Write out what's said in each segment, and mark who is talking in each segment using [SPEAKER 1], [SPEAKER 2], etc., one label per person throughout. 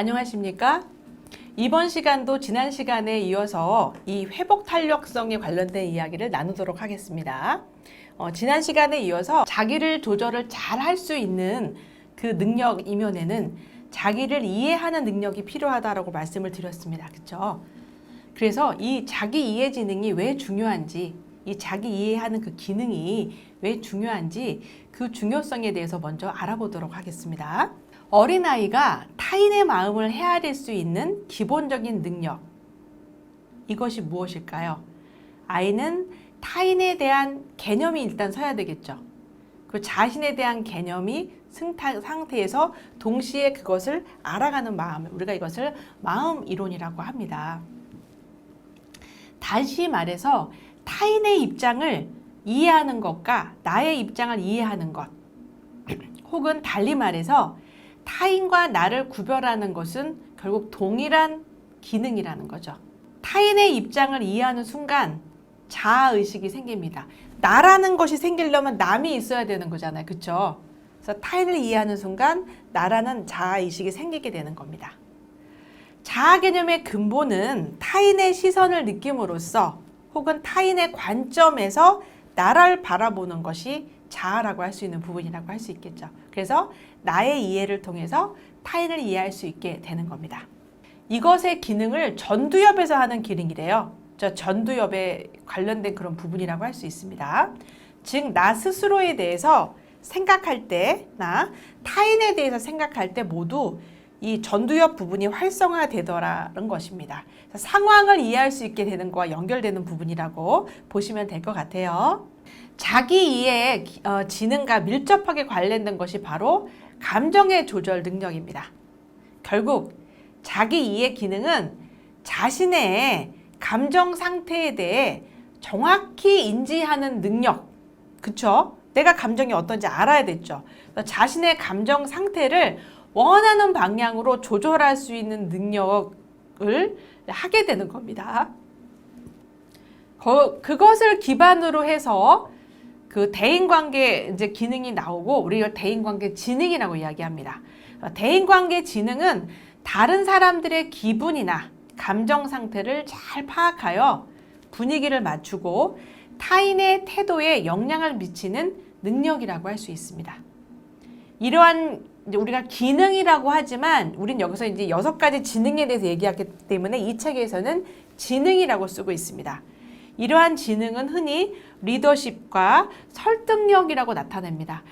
[SPEAKER 1] 안녕하십니까? 이번 시간도 지난 시간에 이어서 이 회복 탄력성에 관련된 이야기를 나누도록 하겠습니다. 지난 시간에 이어서 자기를 조절을 잘 할 수 있는 그 능력 이면에는 자기를 이해하는 능력이 필요하다라고 말씀을 드렸습니다. 그렇죠? 그래서 이 자기 이해 지능이 왜 중요한지, 이 자기 이해하는 그 기능이 왜 중요한지 그 중요성에 대해서 먼저 알아보도록 하겠습니다. 어린아이가 타인의 마음을 헤아릴 수 있는 기본적인 능력, 이것이 무엇일까요? 아이는 타인에 대한 개념이 일단 서야 되겠죠. 그 자신에 대한 개념이 승타 상태에서 동시에 그것을 알아가는 마음, 우리가 이것을 마음 이론이라고 합니다. 다시 말해서 타인의 입장을 이해하는 것과 나의 입장을 이해하는 것, 혹은 달리 말해서 타인과 나를 구별하는 것은 결국 동일한 기능이라는 거죠. 타인의 입장을 이해하는 순간 자아의식이 생깁니다. 나라는 것이 생기려면 남이 있어야 되는 거잖아요. 그렇죠? 그래서 타인을 이해하는 순간 나라는 자아의식이 생기게 되는 겁니다. 자아 개념의 근본은 타인의 시선을 느낌으로써 혹은 타인의 관점에서 나를 바라보는 것이 자아라고 할 수 있는 부분이라고 할 수 있겠죠. 그래서 나의 이해를 통해서 타인을 이해할 수 있게 되는 겁니다. 이것의 기능을 전두엽에서 하는 기능이래요. 전두엽에 관련된 그런 부분이라고 할 수 있습니다. 즉, 나 스스로에 대해서 생각할 때나 타인에 대해서 생각할 때 모두 이 전두엽 부분이 활성화되더라는 것입니다. 상황을 이해할 수 있게 되는 것과 연결되는 부분이라고 보시면 될 것 같아요. 자기 이해의 지능과 밀접하게 관련된 것이 바로 감정의 조절 능력입니다. 결국 자기 이해 기능은 자신의 감정 상태에 대해 정확히 인지하는 능력, 그쵸? 내가 감정이 어떤지 알아야 됐죠. 자신의 감정 상태를 원하는 방향으로 조절할 수 있는 능력을 하게 되는 겁니다. 그것을 기반으로 해서 그 대인관계 이제 기능이 나오고 우리가 대인관계 지능이라고 이야기합니다. 대인관계 지능은 다른 사람들의 기분이나 감정 상태를 잘 파악하여 분위기를 맞추고 타인의 태도에 영향을 미치는 능력이라고 할 수 있습니다. 이러한 우리가 기능이라고 하지만 우린 여기서 이제 6가지 지능에 대해서 얘기하기 때문에 이 책에서는 지능이라고 쓰고 있습니다. 이러한 지능은 흔히 리더십과 설득력이라고 나타냅니다.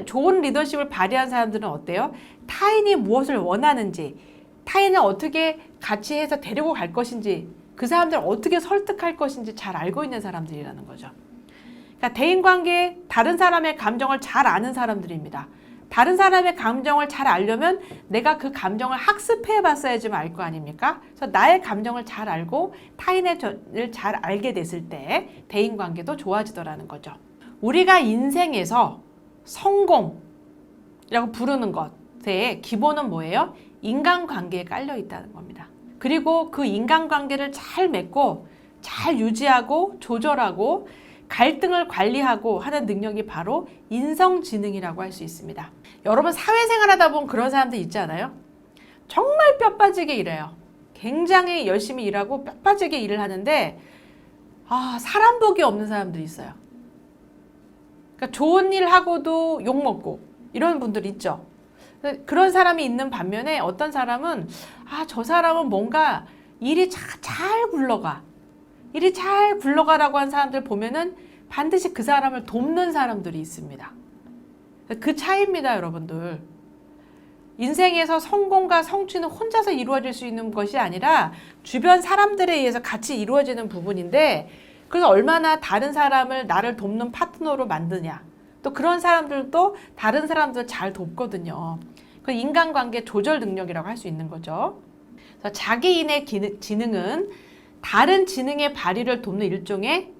[SPEAKER 1] 좋은 리더십을 발휘한 사람들은 어때요? 타인이 무엇을 원하는지, 타인을 어떻게 같이 해서 데리고 갈 것인지, 그 사람들을 어떻게 설득할 것인지 잘 알고 있는 사람들이라는 거죠. 그러니까 대인관계에 다른 사람의 감정을 잘 아는 사람들입니다. 다른 사람의 감정을 잘 알려면 내가 그 감정을 학습해 봤어야지만 알 거 아닙니까? 그래서 나의 감정을 잘 알고 타인을 잘 알게 됐을 때 대인관계도 좋아지더라는 거죠. 우리가 인생에서 성공이라고 부르는 것의 기본은 뭐예요? 인간관계에 깔려 있다는 겁니다. 그리고 그 인간관계를 잘 맺고 잘 유지하고 조절하고 갈등을 관리하고 하는 능력이 바로 인성지능이라고 할 수 있습니다. 여러분 사회생활 하다 보면 그런 사람들 있지 않아요? 정말 뼈 빠지게 일해요. 굉장히 열심히 일하고 뼈 빠지게 일을 하는데 사람 복이 없는 사람들이 있어요. 그러니까 좋은 일 하고도 욕먹고 이런 분들 있죠. 그런 사람이 있는 반면에 어떤 사람은 저 사람은 뭔가 일이 잘 굴러가. 일이 잘 굴러가라고 한 사람들 보면은 반드시 그 사람을 돕는 사람들이 있습니다. 그 차이입니다, 여러분들. 인생에서 성공과 성취는 혼자서 이루어질 수 있는 것이 아니라 주변 사람들에 의해서 같이 이루어지는 부분인데, 그래서 얼마나 다른 사람을 나를 돕는 파트너로 만드냐. 또 그런 사람들도 다른 사람들을 잘 돕거든요. 그 인간관계 조절 능력이라고 할 수 있는 거죠. 그래서 자기인의 지능은 다른 지능의 발휘를 돕는 일종의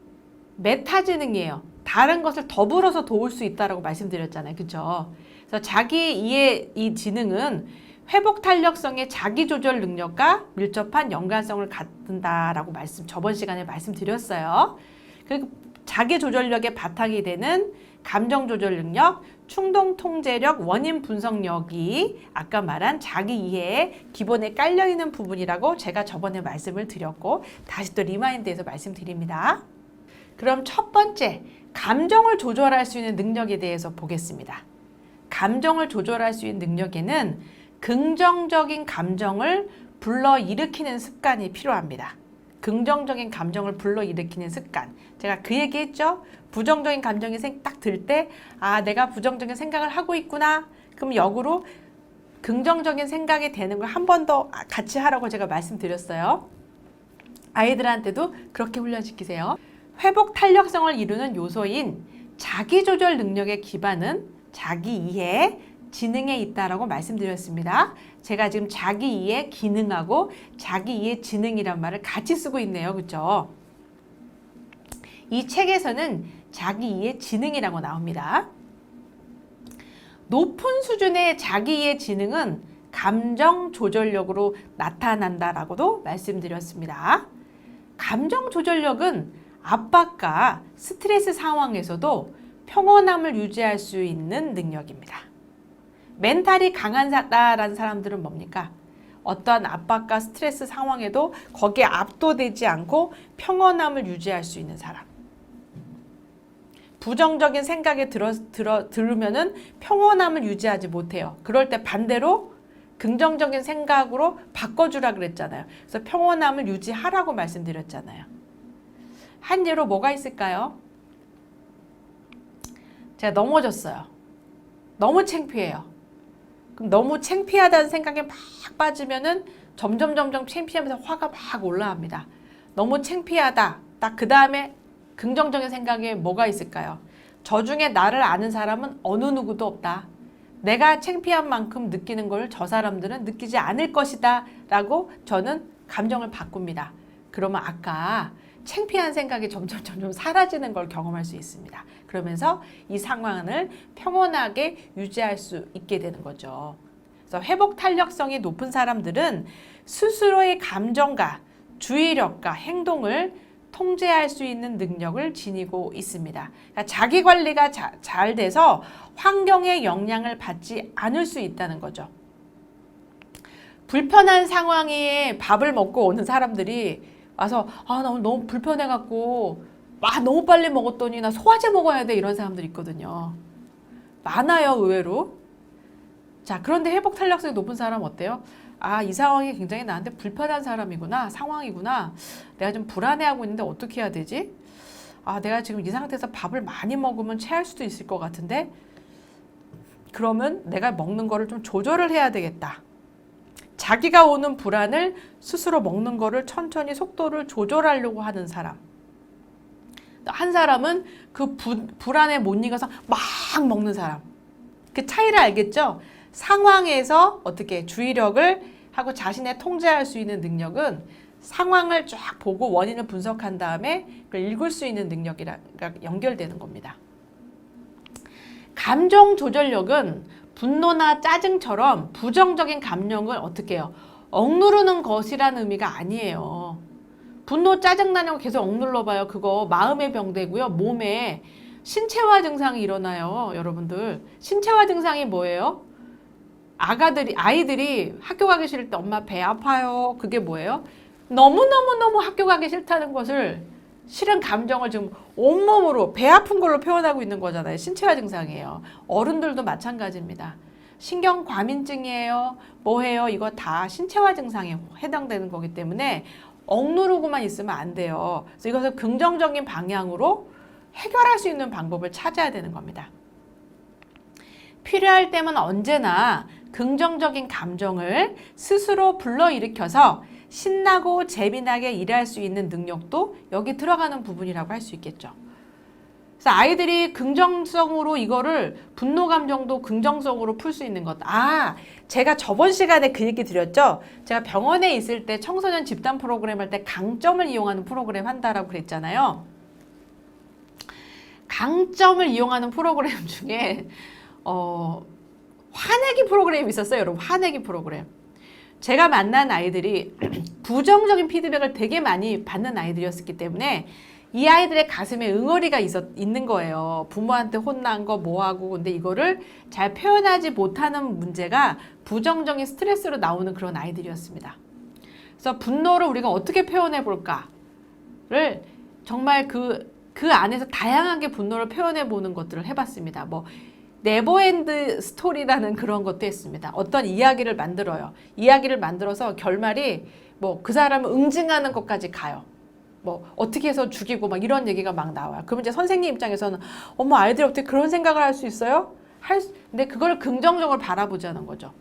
[SPEAKER 1] 메타지능이에요. 다른 것을 더불어서 도울 수 있다고 말씀드렸잖아요. 그렇죠? 그래서 자기 이해 이 지능은 회복 탄력성의 자기 조절 능력과 밀접한 연관성을 갖는다라고 저번 시간에 말씀드렸어요. 그리고 자기 조절력의 바탕이 되는 감정 조절 능력, 충동 통제력, 원인 분석력이 아까 말한 자기 이해의 기본에 깔려 있는 부분이라고 제가 저번에 말씀을 드렸고 다시 또 리마인드해서 말씀드립니다. 그럼 첫 번째, 감정을 조절할 수 있는 능력에 대해서 보겠습니다. 감정을 조절할 수 있는 능력에는 긍정적인 감정을 불러일으키는 습관이 필요합니다. 긍정적인 감정을 불러일으키는 습관. 제가 그 얘기했죠? 부정적인 감정이 딱 들 때, 아, 내가 부정적인 생각을 하고 있구나. 그럼 역으로 긍정적인 생각이 되는 걸 한 번 더 같이 하라고 제가 말씀드렸어요. 아이들한테도 그렇게 훈련시키세요. 회복 탄력성을 이루는 요소인 자기조절 능력의 기반은 자기 이해, 지능에 있다라고 말씀드렸습니다. 제가 지금 자기 이해 기능하고 자기 이해 지능이란 말을 같이 쓰고 있네요. 그렇죠? 이 책에서는 자기 이해 지능이라고 나옵니다. 높은 수준의 자기 이해 지능은 감정 조절력으로 나타난다라고도 말씀드렸습니다. 감정 조절력은 압박과 스트레스 상황에서도 평온함을 유지할 수 있는 능력입니다. 멘탈이 강하다라는 사람들은 뭡니까? 어떠한 압박과 스트레스 상황에도 거기에 압도되지 않고 평온함을 유지할 수 있는 사람. 부정적인 생각에 들으면은 평온함을 유지하지 못해요. 그럴 때 반대로 긍정적인 생각으로 바꿔주라 그랬잖아요. 그래서 평온함을 유지하라고 말씀드렸잖아요. 한 예로 뭐가 있을까요? 제가 넘어졌어요. 너무 창피해요. 그럼 너무 창피하다는 생각에 막 빠지면은 점점 창피하면서 화가 막 올라갑니다. 너무 창피하다. 딱 그 다음에 긍정적인 생각에 뭐가 있을까요? 저 중에 나를 아는 사람은 어느 누구도 없다. 내가 창피한 만큼 느끼는 걸 저 사람들은 느끼지 않을 것이다 라고 저는 감정을 바꿉니다. 그러면 아까 창피한 생각이 점점 사라지는 걸 경험할 수 있습니다. 그러면서 이 상황을 평온하게 유지할 수 있게 되는 거죠. 그래서 회복 탄력성이 높은 사람들은 스스로의 감정과 주의력과 행동을 통제할 수 있는 능력을 지니고 있습니다. 그러니까 자기 관리가 잘 돼서 환경의 영향을 받지 않을 수 있다는 거죠. 불편한 상황에 밥을 먹고 오는 사람들이 와서 나 오늘 너무 불편해갖고 너무 빨리 먹었더니 나 소화제 먹어야 돼 이런 사람들 있거든요. 많아요, 의외로. 자, 그런데 회복 탄력성이 높은 사람 어때요? 이 상황이 굉장히 나한테 불편한 사람이구나, 상황이구나. 내가 좀 불안해하고 있는데 어떻게 해야 되지? 내가 지금 이 상태에서 밥을 많이 먹으면 체할 수도 있을 것 같은데 그러면 내가 먹는 거를 좀 조절을 해야 되겠다. 자기가 오는 불안을 스스로 먹는 거를 천천히 속도를 조절하려고 하는 사람. 한 사람은 그 불안에 못 이겨서 막 먹는 사람. 그 차이를 알겠죠? 상황에서 어떻게 주의력을 하고 자신의 통제할 수 있는 능력은 상황을 쫙 보고 원인을 분석한 다음에 그걸 읽을 수 있는 능력이랑 연결되는 겁니다. 감정 조절력은 분노나 짜증처럼 부정적인 감정을 어떻게 해요? 억누르는 것이라는 의미가 아니에요. 분노, 짜증 나는 거 계속 억눌러 봐요. 그거 마음의 병되고요. 몸에 신체화 증상이 일어나요. 여러분들. 신체화 증상이 뭐예요? 아이들이 학교 가기 싫을 때 엄마 배 아파요. 그게 뭐예요? 너무너무 학교 가기 싫다는 것을 싫은 감정을 지금 온몸으로 배 아픈 걸로 표현하고 있는 거잖아요. 신체화 증상이에요. 어른들도 마찬가지입니다. 신경과민증이에요. 뭐예요? 이거 다 신체화 증상에 해당되는 거기 때문에 억누르고만 있으면 안 돼요. 그래서 이것을 긍정적인 방향으로 해결할 수 있는 방법을 찾아야 되는 겁니다. 필요할 때면 언제나 긍정적인 감정을 스스로 불러일으켜서 신나고 재미나게 일할 수 있는 능력도 여기 들어가는 부분이라고 할 수 있겠죠. 그래서 아이들이 긍정성으로 이거를 분노 감정도 긍정성으로 풀 수 있는 것. 제가 저번 시간에 그 얘기 드렸죠. 제가 병원에 있을 때 청소년 집단 프로그램 할 때 강점을 이용하는 프로그램 한다라고 그랬잖아요. 강점을 이용하는 프로그램 중에 화내기 프로그램이 있었어요. 여러분, 화내기 프로그램. 제가 만난 아이들이 부정적인 피드백을 되게 많이 받는 아이들이었기 때문에 이 아이들의 가슴에 응어리가 있는 거예요. 부모한테 혼난 거 뭐하고. 근데 이거를 잘 표현하지 못하는 문제가 부정적인 스트레스로 나오는 그런 아이들이었습니다. 그래서 분노를 우리가 어떻게 표현해 볼까를 정말 그 안에서 다양하게 분노를 표현해 보는 것들을 해봤습니다. 뭐 네버엔드 스토리라는 그런 것도 했습니다. 어떤 이야기를 만들어요. 이야기를 만들어서 결말이 뭐 그 사람을 응징하는 것까지 가요. 뭐 어떻게 해서 죽이고 막 이런 얘기가 막 나와요. 그러면 이제 선생님 입장에서는 어머 아이들이 어떻게 그런 생각을 할 수 있어요? 근데 그걸 긍정적으로 바라보자는 거죠.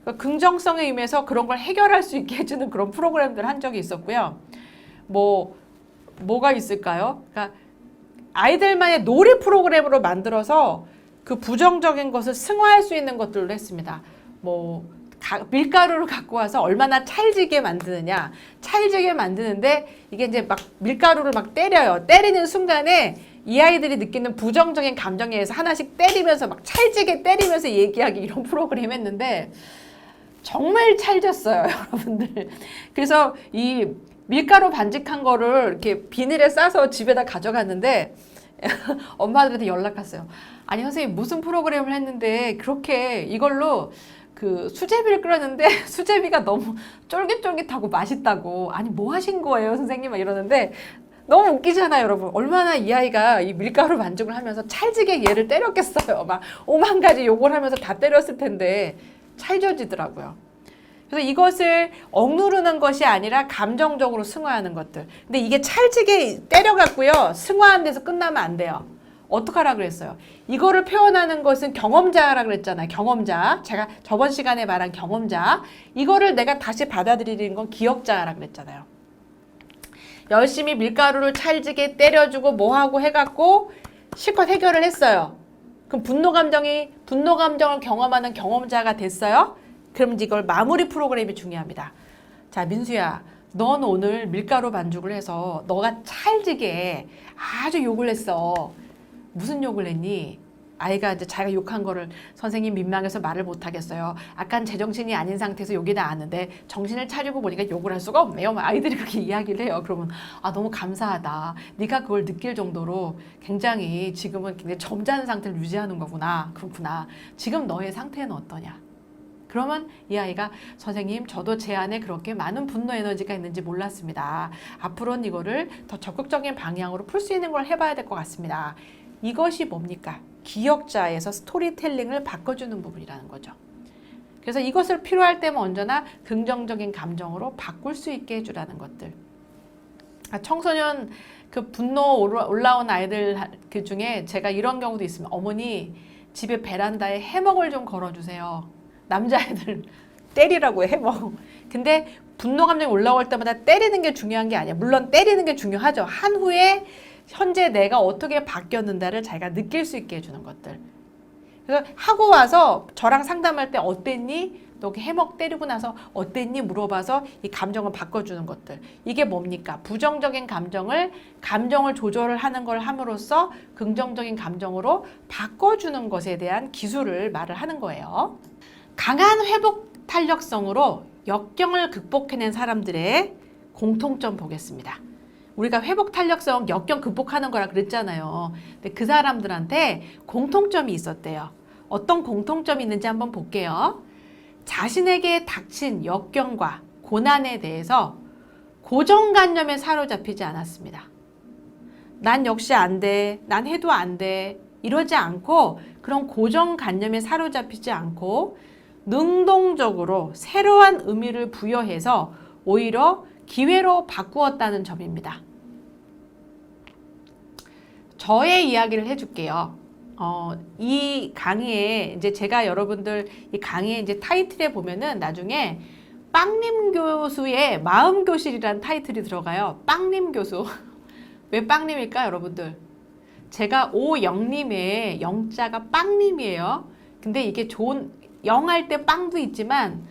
[SPEAKER 1] 그러니까 긍정성에 임해서 그런 걸 해결할 수 있게 해주는 그런 프로그램들을 한 적이 있었고요. 뭐가 있을까요? 그러니까 아이들만의 놀이 프로그램으로 만들어서 그 부정적인 것을 승화할 수 있는 것들을 했습니다. 밀가루를 갖고 와서 얼마나 찰지게 만드느냐. 찰지게 만드는데 이게 이제 막 밀가루를 막 때려요. 때리는 순간에 이 아이들이 느끼는 부정적인 감정에 의해서 하나씩 때리면서 막 찰지게 때리면서 얘기하기 이런 프로그램 했는데 정말 찰졌어요, 여러분들. 그래서 이 밀가루 반죽한 거를 이렇게 비닐에 싸서 집에다 가져갔는데 엄마들한테 연락 왔어요. 아니 선생님 무슨 프로그램을 했는데 그렇게 이걸로 그 수제비를 끓였는데 수제비가 너무 쫄깃쫄깃하고 맛있다고. 아니 뭐 하신 거예요 선생님? 막 이러는데 너무 웃기잖아요 여러분. 얼마나 이 아이가 이 밀가루 반죽을 하면서 찰지게 얘를 때렸겠어요. 막 오만 가지 욕을 하면서 다 때렸을 텐데 찰져지더라고요. 그래서 이것을 억누르는 것이 아니라 감정적으로 승화하는 것들. 근데 이게 찰지게 때려갖고요 승화한 데서 끝나면 안 돼요. 어떡하라 그랬어요? 이거를 표현하는 것은 경험자라 그랬잖아요. 경험자. 제가 저번 시간에 말한 경험자. 이거를 내가 다시 받아들이는 건 기억자라 그랬잖아요. 열심히 밀가루를 찰지게 때려주고 뭐하고 해갖고 실컷 해결을 했어요. 그럼 분노 감정을 경험하는 경험자가 됐어요? 그럼 이걸 마무리 프로그램이 중요합니다. 자, 민수야. 넌 오늘 밀가루 반죽을 해서 너가 찰지게 아주 욕을 했어. 무슨 욕을 했니? 아이가 이제 자기가 욕한 거를 선생님 민망해서 말을 못 하겠어요. 아깐 제정신이 아닌 상태에서 욕이 나왔는데 정신을 차리고 보니까 욕을 할 수가 없네요. 아이들이 그렇게 이야기를 해요. 그러면 너무 감사하다. 네가 그걸 느낄 정도로 굉장히 지금은 굉장히 점잖은 상태를 유지하는 거구나. 그렇구나. 지금 너의 상태는 어떠냐? 그러면 이 아이가 선생님 저도 제 안에 그렇게 많은 분노 에너지가 있는지 몰랐습니다. 앞으로는 이거를 더 적극적인 방향으로 풀 수 있는 걸 해봐야 될 것 같습니다. 이것이 뭡니까? 기억자에서 스토리텔링을 바꿔주는 부분이라는 거죠. 그래서 이것을 필요할 때면 언제나 긍정적인 감정으로 바꿀 수 있게 해주라는 것들. 청소년 그 분노 올라온 아이들 그 중에 제가 이런 경우도 있습니다. 어머니 집에 베란다에 해먹을 좀 걸어주세요. 남자애들 때리라고 해먹. 근데 분노 감정이 올라올 때마다 때리는 게 중요한 게 아니야. 물론 때리는 게 중요하죠. 한 후에 현재 내가 어떻게 바뀌었는가를 자기가 느낄 수 있게 해주는 것들. 그래서 하고 와서 저랑 상담할 때 어땠니? 너 해먹 때리고 나서 어땠니? 물어봐서 이 감정을 바꿔주는 것들. 이게 뭡니까? 부정적인 감정을 조절을 하는 걸 함으로써 긍정적인 감정으로 바꿔주는 것에 대한 기술을 말을 하는 거예요. 강한 회복 탄력성으로 역경을 극복해낸 사람들의 공통점 보겠습니다. 우리가 회복 탄력성, 역경 극복하는 거라 그랬잖아요. 근데 그 사람들한테 공통점이 있었대요. 어떤 공통점이 있는지 한번 볼게요. 자신에게 닥친 역경과 고난에 대해서 고정관념에 사로잡히지 않았습니다. 난 역시 안 돼, 난 해도 안 돼, 이러지 않고 그런 고정관념에 사로잡히지 않고 능동적으로 새로운 의미를 부여해서 오히려 기회로 바꾸었다는 점입니다. 저의 이야기를 해줄게요. 이 강의에 이제 제가 여러분들 이 강의에 이제 타이틀에 보면은 나중에 빵님 교수의 마음교실이라는 타이틀이 들어가요. 빵님 교수. 왜 빵님일까 여러분들? 제가 오영님의 영자가 빵님이에요. 근데 이게 좋은 영할 때 빵도 있지만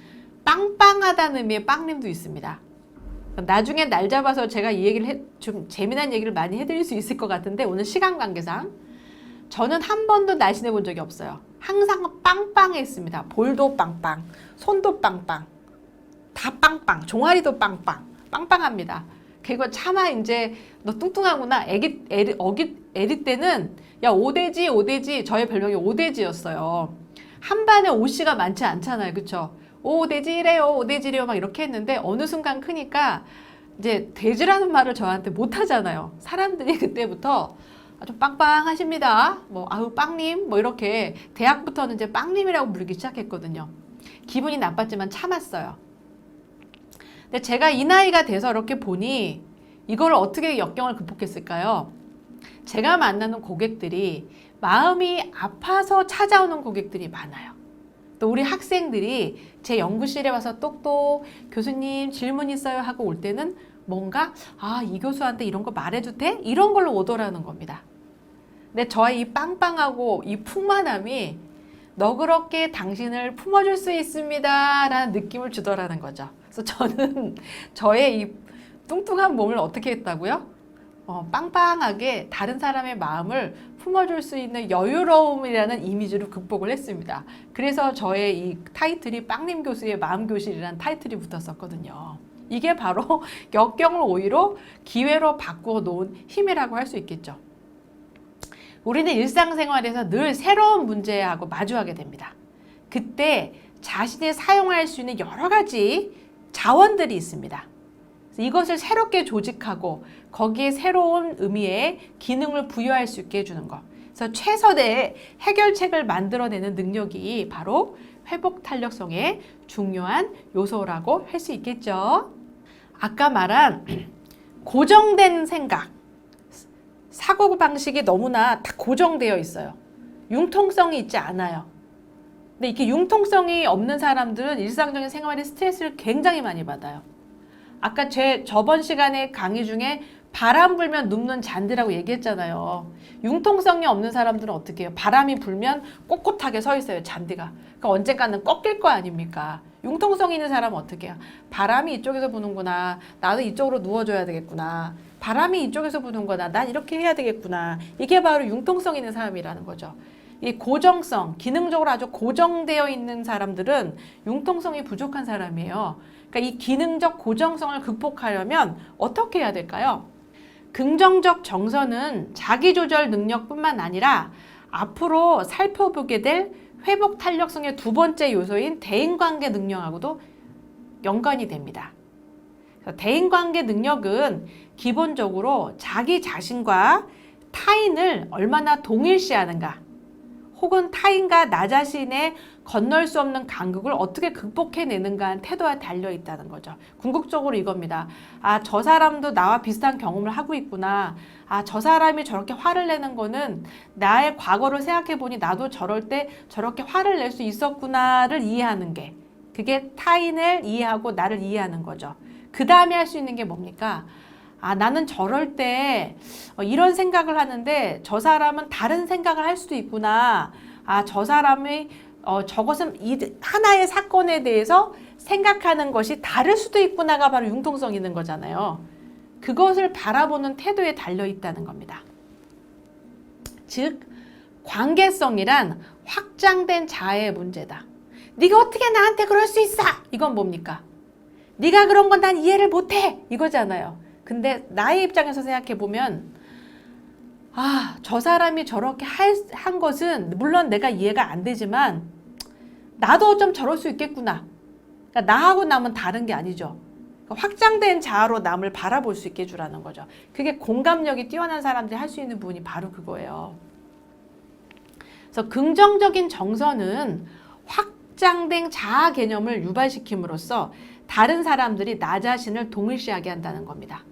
[SPEAKER 1] 빵빵하다는 의미의 빵님도 있습니다. 나중에 날 잡아서 제가 이 얘기를 좀 재미난 얘기를 많이 해드릴 수 있을 것 같은데 오늘 시간 관계상 저는 한 번도 날씬해 본 적이 없어요. 항상 빵빵했습니다. 볼도 빵빵, 손도 빵빵, 다 빵빵, 종아리도 빵빵, 빵빵합니다. 그리고 차마 이제 너 뚱뚱하구나. 애리 때는 야 오대지 오대지 저의 별명이 오대지였어요. 한반에 오씨가 많지 않잖아요. 그쵸? 오대지래요 오대지래요 막 이렇게 했는데 어느 순간 크니까 이제 돼지라는 말을 저한테 못 하잖아요. 사람들이 그때부터 좀 빵빵하십니다. 뭐 아우 빵님 뭐 이렇게 대학부터는 이제 빵님이라고 부르기 시작했거든요. 기분이 나빴지만 참았어요. 근데 제가 이 나이가 돼서 이렇게 보니 이걸 어떻게 역경을 극복했을까요? 제가 만나는 고객들이 마음이 아파서 찾아오는 고객들이 많아요. 또 우리 학생들이 제 연구실에 와서 똑똑 교수님 질문 있어요 하고 올 때는 뭔가 이 교수한테 이런 거 말해도 돼? 이런 걸로 오더라는 겁니다. 근데 저의 이 빵빵하고 이 풍만함이 너그럽게 당신을 품어줄 수 있습니다 라는 느낌을 주더라는 거죠. 그래서 저는 저의 이 뚱뚱한 몸을 어떻게 했다고요? 빵빵하게 다른 사람의 마음을 품어줄 수 있는 여유로움이라는 이미지로 극복을 했습니다. 그래서 저의 이 타이틀이 빵님 교수의 마음교실이라는 타이틀이 붙었었거든요. 이게 바로 역경을 오히려 기회로 바꾸어 놓은 힘이라고 할 수 있겠죠. 우리는 일상생활에서 늘 새로운 문제하고 마주하게 됩니다. 그때 자신이 사용할 수 있는 여러 가지 자원들이 있습니다. 이것을 새롭게 조직하고 거기에 새로운 의미의 기능을 부여할 수 있게 해주는 것. 그래서 최선의 해결책을 만들어내는 능력이 바로 회복 탄력성의 중요한 요소라고 할 수 있겠죠. 아까 말한 고정된 생각, 사고방식이 너무나 다 고정되어 있어요. 융통성이 있지 않아요. 근데 이렇게 융통성이 없는 사람들은 일상적인 생활에 스트레스를 굉장히 많이 받아요. 아까 저번 시간에 강의 중에 바람 불면 눕는 잔디라고 얘기했잖아요. 융통성이 없는 사람들은 어떻게 해요? 바람이 불면 꼿꼿하게 서 있어요, 잔디가. 그러니까 언젠가는 꺾일 거 아닙니까? 융통성 있는 사람은 어떻게 해요? 바람이 이쪽에서 부는구나. 나도 이쪽으로 누워줘야 되겠구나. 바람이 이쪽에서 부는 거다. 난 이렇게 해야 되겠구나. 이게 바로 융통성 있는 사람이라는 거죠. 이 고정성, 기능적으로 아주 고정되어 있는 사람들은 융통성이 부족한 사람이에요. 그러니까 이 기능적 고정성을 극복하려면 어떻게 해야 될까요? 긍정적 정서는 자기조절 능력뿐만 아니라 앞으로 살펴보게 될 회복 탄력성의 두 번째 요소인 대인관계 능력하고도 연관이 됩니다. 대인관계 능력은 기본적으로 자기 자신과 타인을 얼마나 동일시하는가, 혹은 타인과 나 자신의 건널 수 없는 간극을 어떻게 극복해내는가 하는 태도에 달려있다는 거죠. 궁극적으로 이겁니다. 저 사람도 나와 비슷한 경험을 하고 있구나. 저 사람이 저렇게 화를 내는 거는 나의 과거를 생각해보니 나도 저럴 때 저렇게 화를 낼 수 있었구나를 이해하는 게, 그게 타인을 이해하고 나를 이해하는 거죠. 그 다음에 할 수 있는 게 뭡니까? 나는 저럴 때 이런 생각을 하는데 저 사람은 다른 생각을 할 수도 있구나. 저 사람이 저것은 하나의 사건에 대해서 생각하는 것이 다를 수도 있구나가 바로 융통성 있는 거잖아요. 그것을 바라보는 태도에 달려있다는 겁니다. 즉, 관계성이란 확장된 자아의 문제다. 네가 어떻게 나한테 그럴 수 있어? 이건 뭡니까? 네가 그런 건 난 이해를 못해. 이거잖아요. 근데 나의 입장에서 생각해보면 저 사람이 저렇게 한 것은 물론 내가 이해가 안 되지만 나도 좀 저럴 수 있겠구나. 그러니까 나하고 남은 다른 게 아니죠. 그러니까 확장된 자아로 남을 바라볼 수 있게 해주라는 거죠. 그게 공감력이 뛰어난 사람들이 할 수 있는 부분이 바로 그거예요. 그래서 긍정적인 정서는 확장된 자아 개념을 유발시킴으로써 다른 사람들이 나 자신을 동일시하게 한다는 겁니다.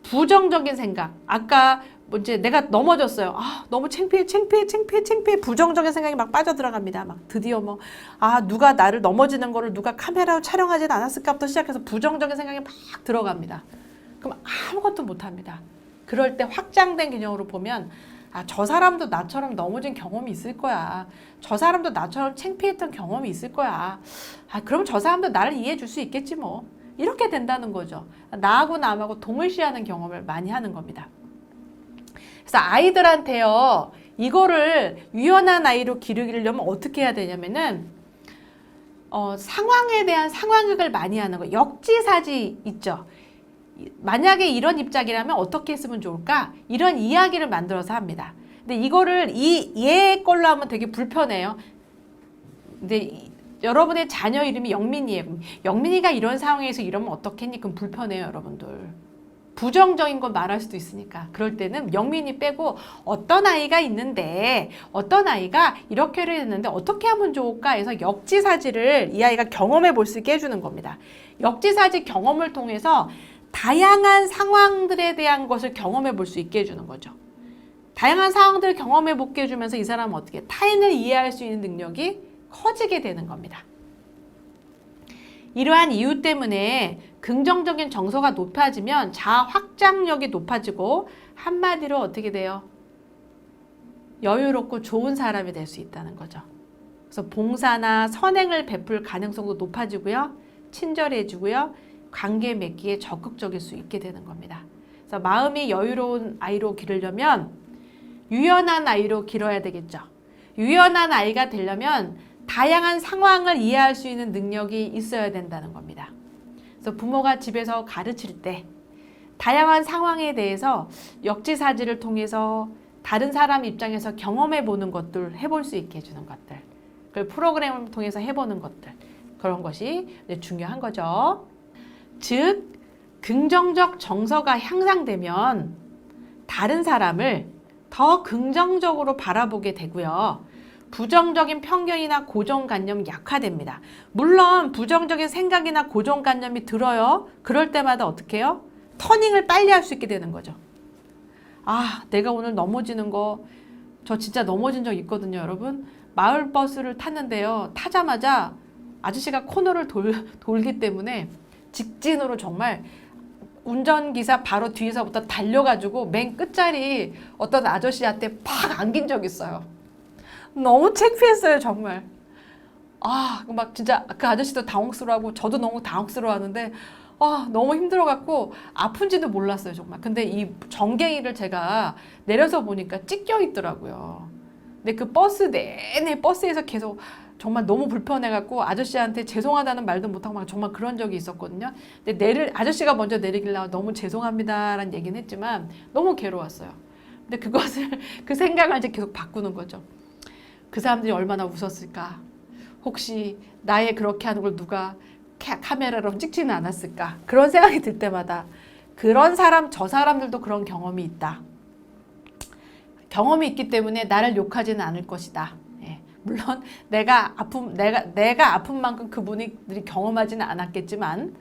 [SPEAKER 1] 부정적인 생각, 아까 이제 내가 넘어졌어요. 너무 창피해. 부정적인 생각이 막 빠져들어갑니다. 막 드디어 누가 나를 넘어지는 거를 누가 카메라로 촬영하진 않았을까부터 시작해서 부정적인 생각이 막 들어갑니다. 그럼 아무것도 못합니다. 그럴 때 확장된 개념으로 보면 저 사람도 나처럼 넘어진 경험이 있을 거야. 저 사람도 나처럼 창피했던 경험이 있을 거야. 그럼 저 사람도 나를 이해해 줄 수 있겠지 뭐. 이렇게 된다는 거죠. 나하고 남하고 동일시하는 경험을 많이 하는 겁니다. 그래서 아이들한테요, 이거를 유연한 아이로 기르려면 어떻게 해야 되냐면은 상황에 대한 상황극을 많이 하는 거, 역지사지 있죠. 만약에 이런 입장이라면 어떻게 했으면 좋을까? 이런 이야기를 만들어서 합니다. 근데 이거를 얘 걸로 하면 되게 불편해요. 근데 여러분의 자녀 이름이 영민이에요. 영민이가 이런 상황에서 이러면 어떻겠니? 그럼 불편해요, 여러분들. 부정적인 걸 말할 수도 있으니까. 그럴 때는 영민이 빼고 어떤 아이가 있는데 어떤 아이가 이렇게를 했는데 어떻게 하면 좋을까 해서 역지사지를 이 아이가 경험해 볼 수 있게 해주는 겁니다. 역지사지 경험을 통해서 다양한 상황들에 대한 것을 경험해 볼 수 있게 해주는 거죠. 다양한 상황들을 경험해 보게 해주면서 이 사람은 어떻게 타인을 이해할 수 있는 능력이 커지게 되는 겁니다. 이러한 이유 때문에 긍정적인 정서가 높아지면 자아 확장력이 높아지고 한마디로 어떻게 돼요? 여유롭고 좋은 사람이 될 수 있다는 거죠. 그래서 봉사나 선행을 베풀 가능성도 높아지고요. 친절해지고요. 관계 맺기에 적극적일 수 있게 되는 겁니다. 그래서 마음이 여유로운 아이로 기르려면 유연한 아이로 기러야 되겠죠. 유연한 아이가 되려면 다양한 상황을 이해할 수 있는 능력이 있어야 된다는 겁니다. 그래서 부모가 집에서 가르칠 때 다양한 상황에 대해서 역지사지를 통해서 다른 사람 입장에서 경험해 보는 것들, 해볼 수 있게 해주는 것들, 그 프로그램을 통해서 해보는 것들, 그런 것이 중요한 거죠. 즉, 긍정적 정서가 향상되면 다른 사람을 더 긍정적으로 바라보게 되고요. 부정적인 편견이나 고정관념 약화됩니다. 물론 부정적인 생각이나 고정관념이 들어요. 그럴 때마다 어떻게 해요? 터닝을 빨리 할 수 있게 되는 거죠. 아, 내가 오늘 넘어지는 거, 저 진짜 넘어진 적 있거든요, 여러분. 마을버스를 탔는데요. 타자마자 아저씨가 코너를 돌기 때문에 직진으로 정말 운전기사 바로 뒤에서부터 달려가지고 맨 끝자리 어떤 아저씨한테 팍 안긴 적 있어요. 너무 창피했어요, 정말. 아, 막 진짜 그 아저씨도 당혹스러워하고 저도 너무 당혹스러워하는데 너무 힘들어갖고 아픈지도 몰랐어요, 정말. 근데 이 전갱이를 제가 내려서 보니까 찢겨 있더라고요. 근데 그 버스 내내 버스에서 계속 정말 너무 불편해갖고 아저씨한테 죄송하다는 말도 못하고 막 정말 그런 적이 있었거든요. 근데 아저씨가 먼저 내리길래 너무 죄송합니다라는 얘기는 했지만 너무 괴로웠어요. 근데 그 생각을 이제 계속 바꾸는 거죠. 그 사람들이 얼마나 웃었을까? 혹시 나의 그렇게 하는 걸 누가 카메라로 찍지는 않았을까? 그런 생각이 들 때마다 그런 사람, 저 사람들도 그런 경험이 있다. 경험이 있기 때문에 나를 욕하지는 않을 것이다. 예. 물론 내가 아픈 만큼 그분들이 경험하지는 않았겠지만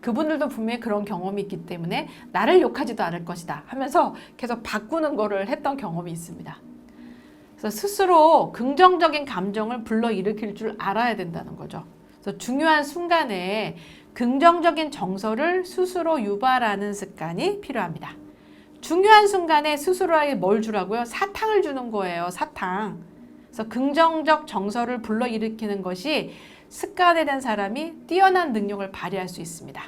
[SPEAKER 1] 그분들도 분명히 그런 경험이 있기 때문에 나를 욕하지도 않을 것이다 하면서 계속 바꾸는 거를 했던 경험이 있습니다. 그래서 스스로 긍정적인 감정을 불러일으킬 줄 알아야 된다는 거죠. 그래서 중요한 순간에 긍정적인 정서를 스스로 유발하는 습관이 필요합니다. 중요한 순간에 스스로에게 뭘 주라고요? 사탕을 주는 거예요. 사탕. 그래서 긍정적 정서를 불러일으키는 것이 습관에 대한 사람이 뛰어난 능력을 발휘할 수 있습니다.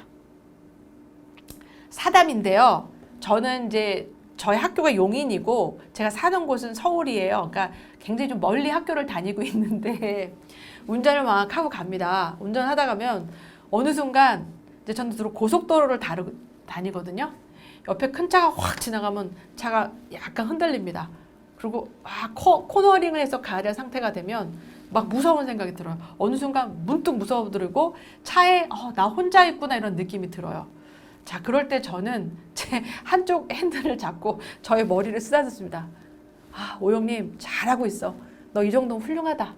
[SPEAKER 1] 사담인데요. 저는 이제 저희 학교가 용인이고 제가 사는 곳은 서울이에요. 그러니까 굉장히 좀 멀리 학교를 다니고 있는데 운전을 막 하고 갑니다. 운전하다 가면 어느 순간 이제 저는 고속도로를 다니거든요. 옆에 큰 차가 확 지나가면 차가 약간 흔들립니다. 그리고 코너링을 해서 가야 될 상태가 되면 막 무서운 생각이 들어요. 어느 순간 문득 무서워지고 차에 나 혼자 있구나 이런 느낌이 들어요. 자, 그럴 때 저는 제 한쪽 핸들을 잡고 저의 머리를 쓰다듬습니다. 오영님 잘하고 있어. 너 이 정도면 훌륭하다.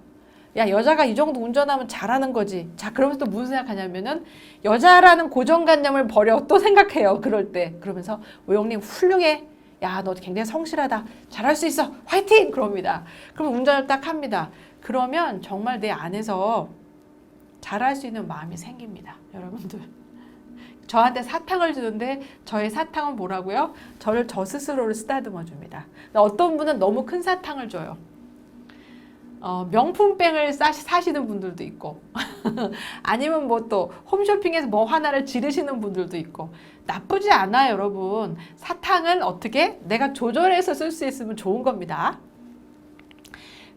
[SPEAKER 1] 야, 여자가 이 정도 운전하면 잘하는 거지. 자, 그러면서 또 무슨 생각하냐면은 여자라는 고정관념을 버려 또 생각해요. 그럴 때. 그러면서 오영님 훌륭해. 야, 너 굉장히 성실하다. 잘할 수 있어. 화이팅! 그럽니다. 그럼 운전을 딱 합니다. 그러면 정말 내 안에서 잘할 수 있는 마음이 생깁니다. 여러분들. 저한테 사탕을 주는데 저의 사탕은 뭐라고요? 저를 저 스스로를 쓰다듬어 줍니다. 어떤 분은 너무 큰 사탕을 줘요. 명품백을 사시는 분들도 있고 아니면 뭐 또 홈쇼핑에서 뭐 하나를 지르시는 분들도 있고 나쁘지 않아요, 여러분. 사탕은 어떻게 내가 조절해서 쓸 수 있으면 좋은 겁니다.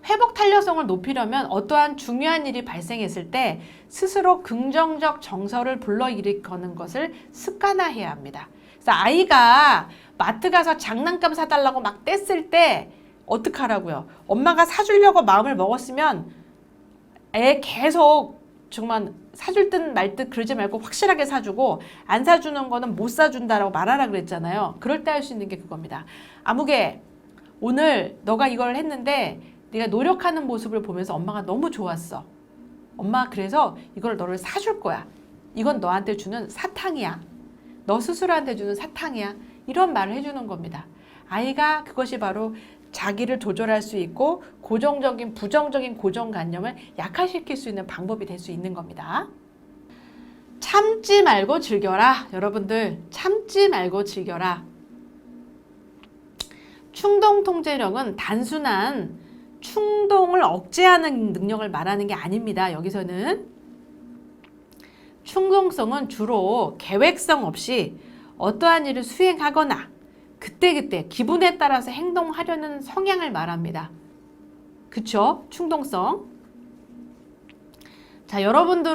[SPEAKER 1] 회복 탄력성을 높이려면 어떠한 중요한 일이 발생했을 때 스스로 긍정적 정서를 불러일으키는 것을 습관화해야 합니다. 그래서 아이가 마트 가서 장난감 사달라고 막 뗐을 때 어떡하라고요? 엄마가 사주려고 마음을 먹었으면 애 계속 정말 사줄 듯 말 듯 그러지 말고 확실하게 사주고 안 사주는 거는 못 사준다라고 말하라 그랬잖아요. 그럴 때 할 수 있는 게 그겁니다. 아무개 오늘 너가 이걸 했는데 네가 노력하는 모습을 보면서 엄마가 너무 좋았어. 엄마 그래서 이걸 너를 사줄 거야. 이건 너한테 주는 사탕이야. 너 스스로한테 주는 사탕이야. 이런 말을 해주는 겁니다. 아이가 그것이 바로 자기를 조절할 수 있고 고정적인 부정적인 고정관념을 약화시킬 수 있는 방법이 될 수 있는 겁니다. 참지 말고 즐겨라. 여러분들 참지 말고 즐겨라. 충동 통제력은 단순한 충동을 억제하는 능력을 말하는 게 아닙니다. 여기서는 충동성은 주로 계획성 없이 어떠한 일을 수행하거나 그때그때 기분에 따라서 행동하려는 성향을 말합니다. 그쵸? 충동성. 자, 여러분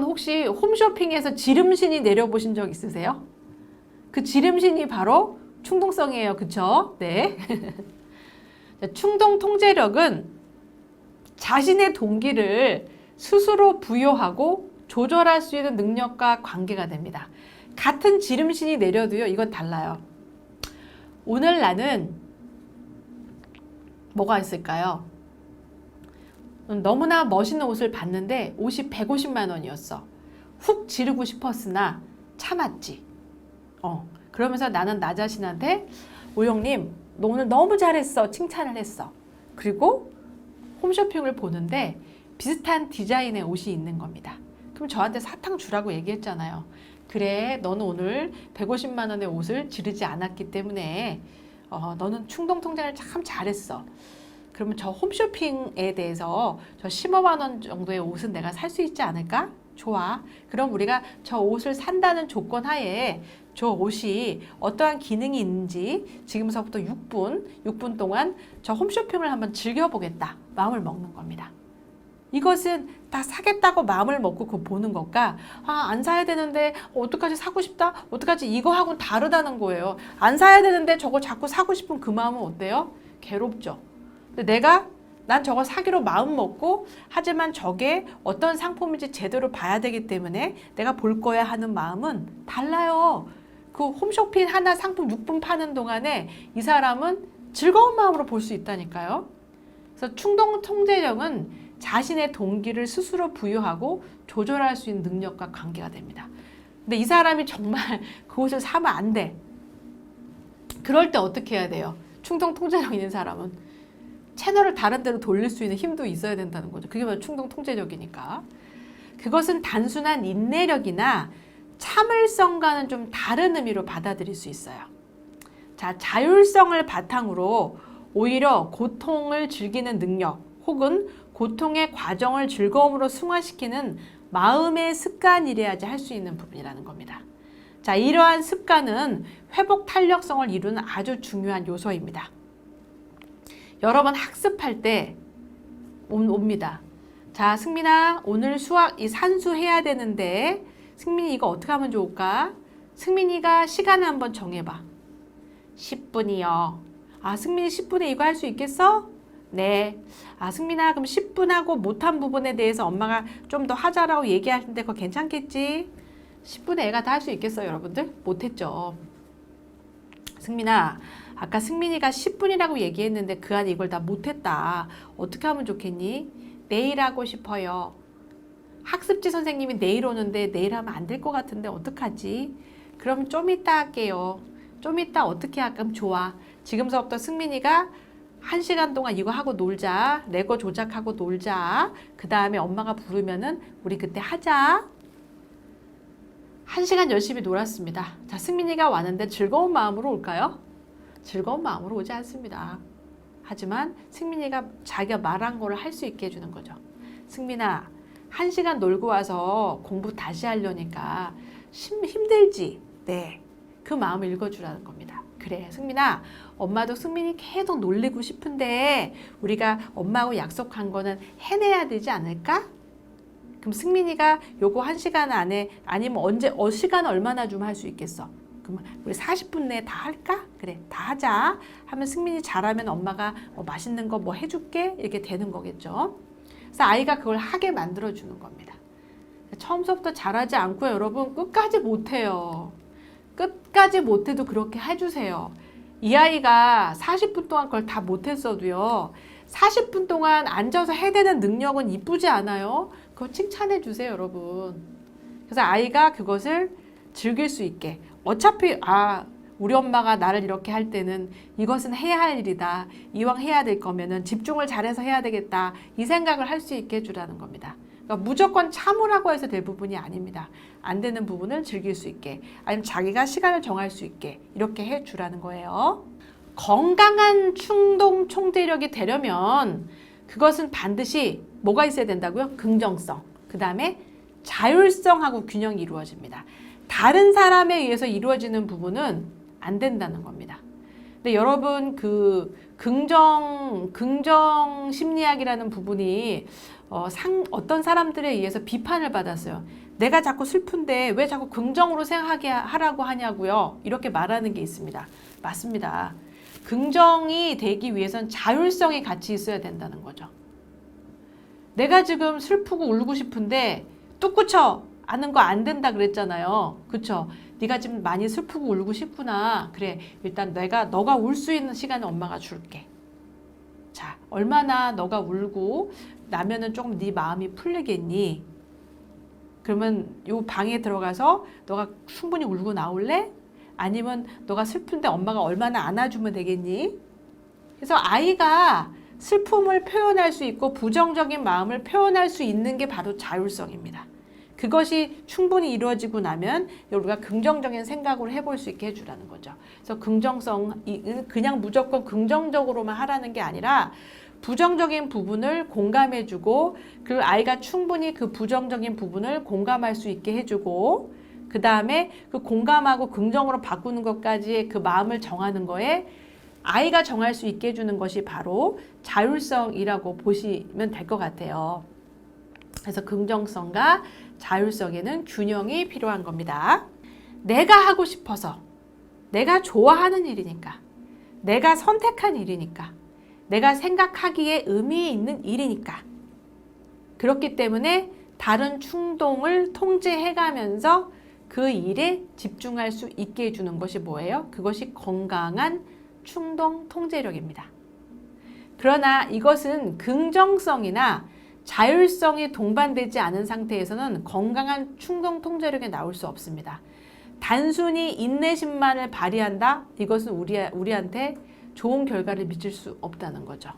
[SPEAKER 1] 혹시 홈쇼핑에서 지름신이 내려보신 적 있으세요? 그 지름신이 바로 충동성이에요. 그쵸? 네. 충동 통제력은 자신의 동기를 스스로 부여하고 조절할 수 있는 능력과 관계가 됩니다. 같은 지름신이 내려도요, 이건 달라요. 오늘 나는 뭐가 있을까요? 너무나 멋있는 옷을 봤는데 옷이 150만 원이었어. 훅 지르고 싶었으나 참았지. 그러면서 나는 나 자신한테 오영님, 너 오늘 너무 잘했어. 칭찬을 했어. 그리고 홈쇼핑을 보는데 비슷한 디자인의 옷이 있는 겁니다. 그럼 저한테 사탕 주라고 얘기했잖아요. 그래, 너는 오늘 150만 원의 옷을 지르지 않았기 때문에 너는 충동 통제를 참 잘했어. 그러면 저 홈쇼핑에 대해서 저 15만 원 정도의 옷은 내가 살 수 있지 않을까? 좋아. 그럼 우리가 저 옷을 산다는 조건 하에 저 옷이 어떠한 기능이 있는지 지금서부터 6분 동안 저 홈쇼핑을 한번 즐겨보겠다. 마음을 먹는 겁니다. 이것은 다 사겠다고 마음을 먹고 그거 보는 것과 안 사야 되는데 어떡하지 사고 싶다? 어떡하지 이거하고는 다르다는 거예요. 안 사야 되는데 저거 자꾸 사고 싶은 그 마음은 어때요? 괴롭죠. 근데 난 저거 사기로 마음 먹고 하지만 저게 어떤 상품인지 제대로 봐야 되기 때문에 내가 볼 거야 하는 마음은 달라요. 그 홈쇼핑 하나 상품 6분 파는 동안에 이 사람은 즐거운 마음으로 볼 수 있다니까요. 그래서 충동 통제력은 자신의 동기를 스스로 부여하고 조절할 수 있는 능력과 관계가 됩니다. 근데 이 사람이 정말 그것을 사면 안 돼. 그럴 때 어떻게 해야 돼요? 충동 통제력 있는 사람은 채널을 다른 데로 돌릴 수 있는 힘도 있어야 된다는 거죠. 그게 바로 충동 통제력이니까. 그것은 단순한 인내력이나 참을성과는 좀 다른 의미로 받아들일 수 있어요. 자, 자율성을 바탕으로 오히려 고통을 즐기는 능력 혹은 고통의 과정을 즐거움으로 승화시키는 마음의 습관이래야지 할 수 있는 부분이라는 겁니다. 자, 이러한 습관은 회복 탄력성을 이루는 아주 중요한 요소입니다. 여러 번 학습할 때 옵니다. 자, 승민아, 오늘 수학 이 산수 해야 되는데 승민이 이거 어떻게 하면 좋을까? 승민이가 시간을 한번 정해봐. 10분이요. 승민이 10분에 이거 할 수 있겠어? 네. 승민아, 그럼 10분 하고 못한 부분에 대해서 엄마가 좀 더 하자라고 얘기할 텐데 그거 괜찮겠지? 10분에 애가 다 할 수 있겠어요, 여러분들? 못했죠. 승민아, 아까 승민이가 10분이라고 얘기했는데 그 안에 이걸 다 못했다. 어떻게 하면 좋겠니? 내일 하고 싶어요. 학습지 선생님이 내일 오는데 내일 하면 안 될 것 같은데 어떡하지? 그럼 좀 이따 할게요. 좀 이따 어떻게 할까? 좋아. 지금서부터 승민이가 1시간 동안 이거 하고 놀자. 레고 조작하고 놀자. 그 다음에 엄마가 부르면은 우리 그때 하자. 1시간 열심히 놀았습니다. 자, 승민이가 왔는데 즐거운 마음으로 올까요? 즐거운 마음으로 오지 않습니다. 하지만 승민이가 자기가 말한 거를 할 수 있게 해주는 거죠. 승민아, 1시간 놀고 와서 공부 다시 하려니까 힘들지? 네. 그 마음을 읽어주라는 겁니다. 그래, 승민아, 엄마도 승민이 계속 놀리고 싶은데 우리가 엄마하고 약속한 거는 해내야 되지 않을까? 그럼 승민이가 요거 1시간 안에 아니면 언제 시간 얼마나 좀 할 수 있겠어? 그럼 우리 40분 내에 다 할까? 그래, 다 하자 하면 승민이 잘하면 엄마가 맛있는 거 뭐 해줄게 이렇게 되는 거겠죠. 그래서 아이가 그걸 하게 만들어 주는 겁니다. 처음부터 잘하지 않고 여러분 끝까지 못해요. 끝까지 못해도 그렇게 해주세요. 이 아이가 40분 동안 그걸 다 못했어도요. 40분 동안 앉아서 해내는 능력은 이쁘지 않아요? 그거 칭찬해 주세요, 여러분. 그래서 아이가 그것을 즐길 수 있게. 어차피 우리 엄마가 나를 이렇게 할 때는 이것은 해야 할 일이다. 이왕 해야 될 거면은 집중을 잘해서 해야 되겠다. 이 생각을 할 수 있게 해주라는 겁니다. 그러니까 무조건 참으라고 해서 될 부분이 아닙니다. 안 되는 부분을 즐길 수 있게, 아니면 자기가 시간을 정할 수 있게 이렇게 해주라는 거예요. 건강한 충동 통제력이 되려면 그것은 반드시 뭐가 있어야 된다고요? 긍정성, 그 다음에 자율성하고 균형이 이루어집니다. 다른 사람에 의해서 이루어지는 부분은 안 된다는 겁니다. 근데 여러분 그 긍정 심리학이라는 부분이 어떤 사람들에 의해서 비판을 받았어요. 내가 자꾸 슬픈데 왜 자꾸 긍정으로 생각하게 하라고 하냐고요. 이렇게 말하는 게 있습니다. 맞습니다. 긍정이 되기 위해선 자율성이 같이 있어야 된다는 거죠. 내가 지금 슬프고 울고 싶은데 뚝 그쳐 아는 거 안 된다 그랬잖아요. 그쵸? 네가 지금 많이 슬프고 울고 싶구나. 그래, 일단 너가 울 수 있는 시간을 엄마가 줄게. 자, 얼마나 너가 울고 나면은 조금 네 마음이 풀리겠니? 그러면 요 방에 들어가서 너가 충분히 울고 나올래? 아니면 너가 슬픈데 엄마가 얼마나 안아주면 되겠니? 그래서 아이가 슬픔을 표현할 수 있고 부정적인 마음을 표현할 수 있는 게 바로 자율성입니다. 그것이 충분히 이루어지고 나면 우리가 긍정적인 생각을 해볼 수 있게 해주라는 거죠. 그래서 긍정성, 그냥 무조건 긍정적으로만 하라는 게 아니라 부정적인 부분을 공감해주고 그 아이가 충분히 그 부정적인 부분을 공감할 수 있게 해주고 그 다음에 그 공감하고 긍정으로 바꾸는 것까지 그 마음을 정하는 거에 아이가 정할 수 있게 해주는 것이 바로 자율성이라고 보시면 될 것 같아요. 그래서 긍정성과 자율성에는 균형이 필요한 겁니다. 내가 하고 싶어서, 내가 좋아하는 일이니까, 내가 선택한 일이니까, 내가 생각하기에 의미 있는 일이니까. 그렇기 때문에 다른 충동을 통제해가면서 그 일에 집중할 수 있게 해주는 것이 뭐예요? 그것이 건강한 충동 통제력입니다. 그러나 이것은 긍정성이나 자율성이 동반되지 않은 상태에서는 건강한 충동 통제력이 나올 수 없습니다. 단순히 인내심만을 발휘한다? 이것은 우리한테 좋은 결과를 미칠 수 없다는 거죠.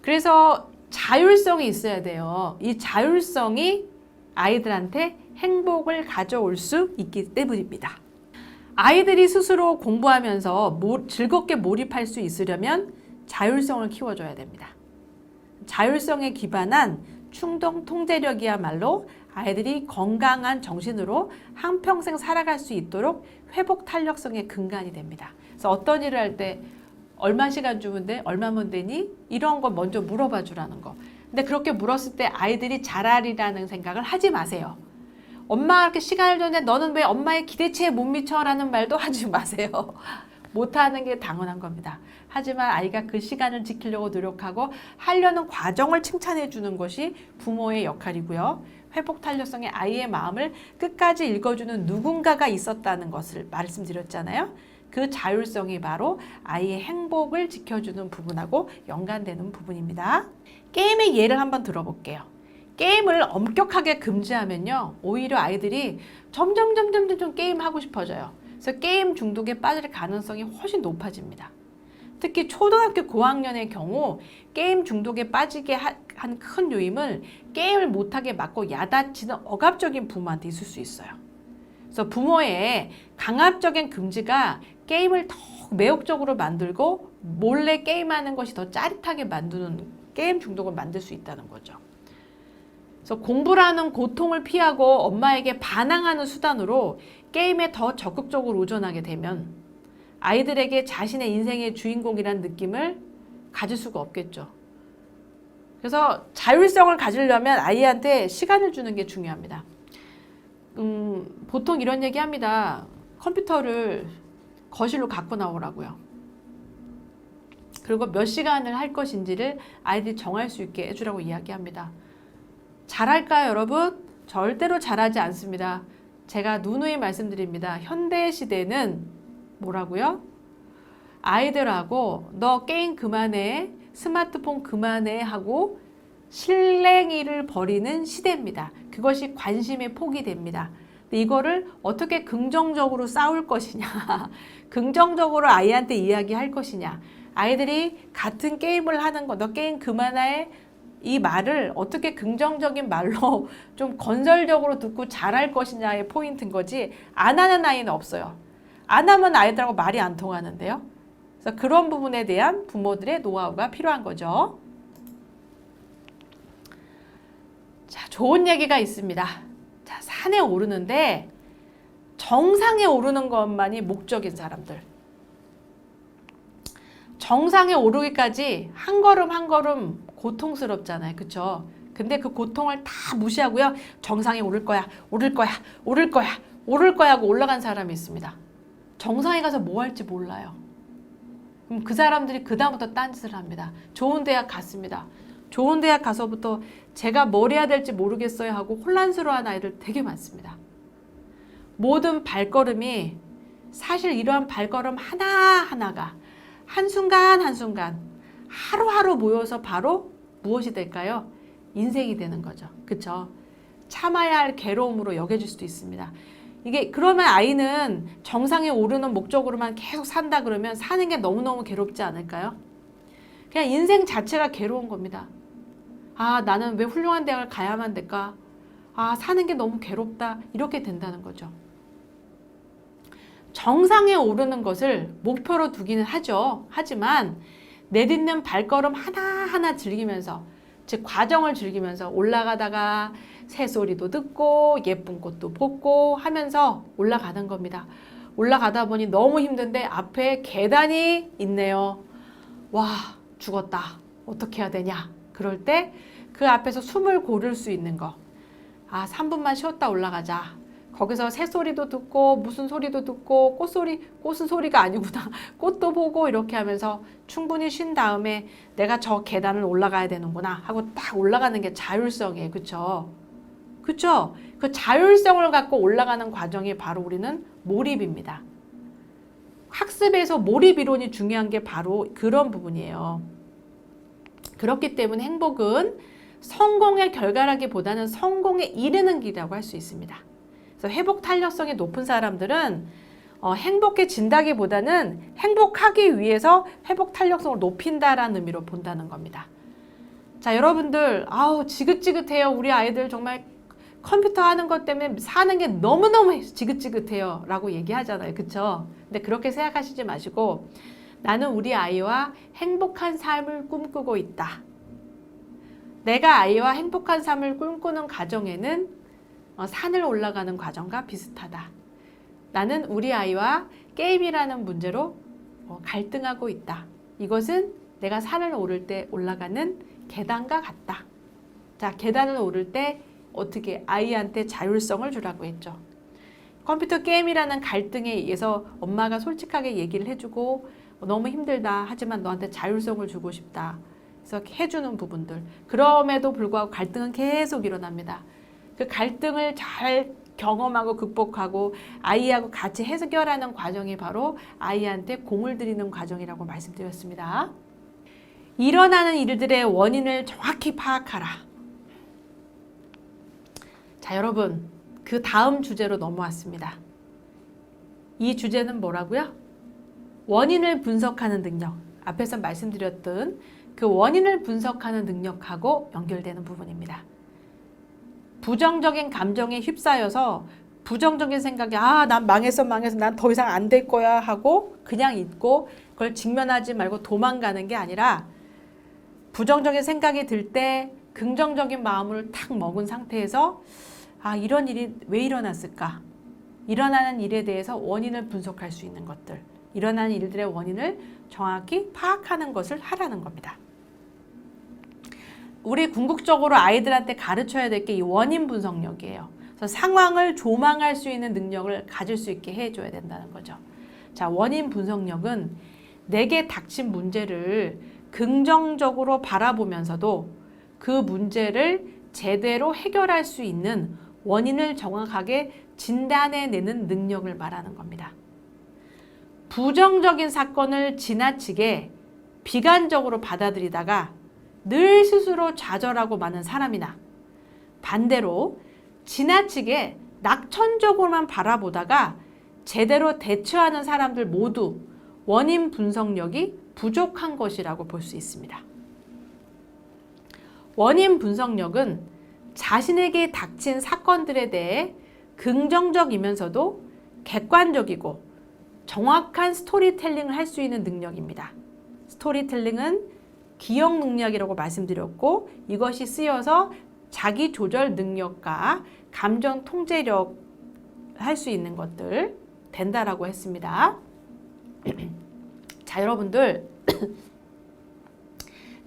[SPEAKER 1] 그래서 자율성이 있어야 돼요. 이 자율성이 아이들한테 행복을 가져올 수 있기 때문입니다. 아이들이 스스로 공부하면서 즐겁게 몰입할 수 있으려면 자율성을 키워줘야 됩니다. 자율성에 기반한 충동 통제력이야말로 아이들이 건강한 정신으로 한평생 살아갈 수 있도록 회복 탄력성의 근간이 됩니다. 그래서 어떤 일을 할 때 얼마 시간 주면 돼? 얼마면 되니? 이런 거 먼저 물어봐 주라는 거. 근데 그렇게 물었을 때 아이들이 잘하리라는 생각을 하지 마세요. 엄마가 이렇게 시간을 줬는데 너는 왜 엄마의 기대치에 못 미쳐? 라는 말도 하지 마세요. 못하는 게 당연한 겁니다. 하지만 아이가 그 시간을 지키려고 노력하고 하려는 과정을 칭찬해 주는 것이 부모의 역할이고요. 회복 탄력성의 아이의 마음을 끝까지 읽어주는 누군가가 있었다는 것을 말씀드렸잖아요. 그 자율성이 바로 아이의 행복을 지켜주는 부분하고 연관되는 부분입니다. 게임의 예를 한번 들어볼게요. 게임을 엄격하게 금지하면요, 오히려 아이들이 점점 게임하고 싶어져요. 그래서 게임 중독에 빠질 가능성이 훨씬 높아집니다. 특히 초등학교 고학년의 경우 게임 중독에 빠지게 한 큰 요인을 게임을 못하게 막고 야단치는 억압적인 부모한테 있을 수 있어요. 그래서 부모의 강압적인 금지가 게임을 더 매혹적으로 만들고 몰래 게임하는 것이 더 짜릿하게 만드는 게임 중독을 만들 수 있다는 거죠. 그래서 공부라는 고통을 피하고 엄마에게 반항하는 수단으로 게임에 더 적극적으로 의존하게 되면 아이들에게 자신의 인생의 주인공이라는 느낌을 가질 수가 없겠죠. 그래서 자율성을 가지려면 아이한테 시간을 주는 게 중요합니다. 보통 이런 얘기 합니다. 컴퓨터를 거실로 갖고 나오라고요. 그리고 몇 시간을 할 것인지를 아이들이 정할 수 있게 해주라고 이야기합니다. 잘할까요, 여러분? 절대로 잘하지 않습니다. 제가 누누이 말씀드립니다. 현대 시대는 뭐라고요? 아이들하고 너 게임 그만해, 스마트폰 그만해 하고 실랭이를 벌이는 시대입니다. 그것이 관심의 폭이 됩니다. 이거를 어떻게 긍정적으로 싸울 것이냐, 긍정적으로 아이한테 이야기할 것이냐, 아이들이 같은 게임을 하는 거, 너 게임 그만해, 이 말을 어떻게 긍정적인 말로 좀 건설적으로 듣고 잘할 것이냐의 포인트인 거지, 안 하는 아이는 없어요. 안 하면 아이들하고 말이 안 통하는데요. 그래서 그런 부분에 대한 부모들의 노하우가 필요한 거죠. 자, 좋은 얘기가 있습니다. 자, 산에 오르는데 정상에 오르는 것만이 목적인 사람들. 정상에 오르기까지 한 걸음 한 걸음 고통스럽잖아요. 그쵸? 근데 그 고통을 다 무시하고요. 정상에 오를 거야, 오를 거야, 오를 거야, 오를 거야 하고 올라간 사람이 있습니다. 정상에 가서 뭐 할지 몰라요. 그럼 그 사람들이 그다음부터 딴짓을 합니다. 좋은 대학 갔습니다. 좋은 대학 가서부터 제가 뭘 해야 될지 모르겠어요 하고 혼란스러워하는 아이들 되게 많습니다. 모든 발걸음이 사실 이러한 발걸음 하나하나가 한순간 한순간 하루하루 모여서 바로 무엇이 될까요? 인생이 되는 거죠. 그쵸? 참아야 할 괴로움으로 여겨질 수도 있습니다. 이게 그러면 아이는 정상에 오르는 목적으로만 계속 산다 그러면 사는 게 너무너무 괴롭지 않을까요? 그냥 인생 자체가 괴로운 겁니다. 아, 나는 왜 훌륭한 대학을 가야만 될까? 아, 사는 게 너무 괴롭다. 이렇게 된다는 거죠. 정상에 오르는 것을 목표로 두기는 하죠. 하지만 내딛는 발걸음 하나하나 즐기면서, 즉 과정을 즐기면서 올라가다가 새소리도 듣고 예쁜 꽃도 보고 하면서 올라가는 겁니다. 올라가다 보니 너무 힘든데 앞에 계단이 있네요. 와, 죽었다. 어떻게 해야 되냐? 그럴 때 그 앞에서 숨을 고를 수 있는 거. 아, 3분만 쉬었다 올라가자. 거기서 새소리도 듣고 무슨 소리도 듣고 꽃은 소리가 아니구나. 꽃도 보고 이렇게 하면서 충분히 쉰 다음에 내가 저 계단을 올라가야 되는구나 하고 딱 올라가는 게 자율성이에요. 그쵸? 그쵸? 그 자율성을 갖고 올라가는 과정이 바로 우리는 몰입입니다. 학습에서 몰입 이론이 중요한 게 바로 그런 부분이에요. 그렇기 때문에 행복은 성공의 결과라기보다는 성공에 이르는 길이라고 할 수 있습니다. 그래서 회복 탄력성이 높은 사람들은 행복해진다기보다는 행복하기 위해서 회복 탄력성을 높인다라는 의미로 본다는 겁니다. 자, 여러분들, 아우, 지긋지긋해요. 우리 아이들 정말 컴퓨터 하는 것 때문에 사는 게 너무너무 지긋지긋해요. 라고 얘기하잖아요. 그쵸? 근데 그렇게 생각하시지 마시고, 나는 우리 아이와 행복한 삶을 꿈꾸고 있다. 내가 아이와 행복한 삶을 꿈꾸는 과정에는 산을 올라가는 과정과 비슷하다. 나는 우리 아이와 게임이라는 문제로 갈등하고 있다. 이것은 내가 산을 오를 때 올라가는 계단과 같다. 자, 계단을 오를 때 어떻게 아이한테 자율성을 주라고 했죠. 컴퓨터 게임이라는 갈등에 의해서 엄마가 솔직하게 얘기를 해주고 너무 힘들다. 하지만 너한테 자율성을 주고 싶다. 그래서 해주는 부분들. 그럼에도 불구하고 갈등은 계속 일어납니다. 그 갈등을 잘 경험하고 극복하고 아이하고 같이 해결하는 과정이 바로 아이한테 공을 들이는 과정이라고 말씀드렸습니다. 일어나는 일들의 원인을 정확히 파악하라. 자, 여러분, 그 다음 주제로 넘어왔습니다. 이 주제는 뭐라고요? 원인을 분석하는 능력. 앞에서 말씀드렸던 그 원인을 분석하는 능력하고 연결되는 부분입니다. 부정적인 감정에 휩싸여서 부정적인 생각이 난 망했어 난 더 이상 안 될 거야 하고 그냥 있고 그걸 직면하지 말고 도망가는 게 아니라 부정적인 생각이 들 때 긍정적인 마음을 탁 먹은 상태에서 이런 일이 왜 일어났을까? 일어나는 일에 대해서 원인을 분석할 수 있는 것들. 일어나는 일들의 원인을 정확히 파악하는 것을 하라는 겁니다. 우리 궁극적으로 아이들한테 가르쳐야 될 게 이 원인 분석력이에요. 그래서 상황을 조망할 수 있는 능력을 가질 수 있게 해줘야 된다는 거죠. 자, 원인 분석력은 내게 닥친 문제를 긍정적으로 바라보면서도 그 문제를 제대로 해결할 수 있는 원인을 정확하게 진단해내는 능력을 말하는 겁니다. 부정적인 사건을 지나치게 비관적으로 받아들이다가 늘 스스로 좌절하고 마는 사람이나 반대로 지나치게 낙천적으로만 바라보다가 제대로 대처하는 사람들 모두 원인 분석력이 부족한 것이라고 볼 수 있습니다. 원인 분석력은 자신에게 닥친 사건들에 대해 긍정적이면서도 객관적이고 정확한 스토리텔링을 할 수 있는 능력입니다. 스토리텔링은 기억 능력이라고 말씀드렸고 이것이 쓰여서 자기 조절 능력과 감정 통제력 할 수 있는 것들 된다라고 했습니다. 자, 여러분들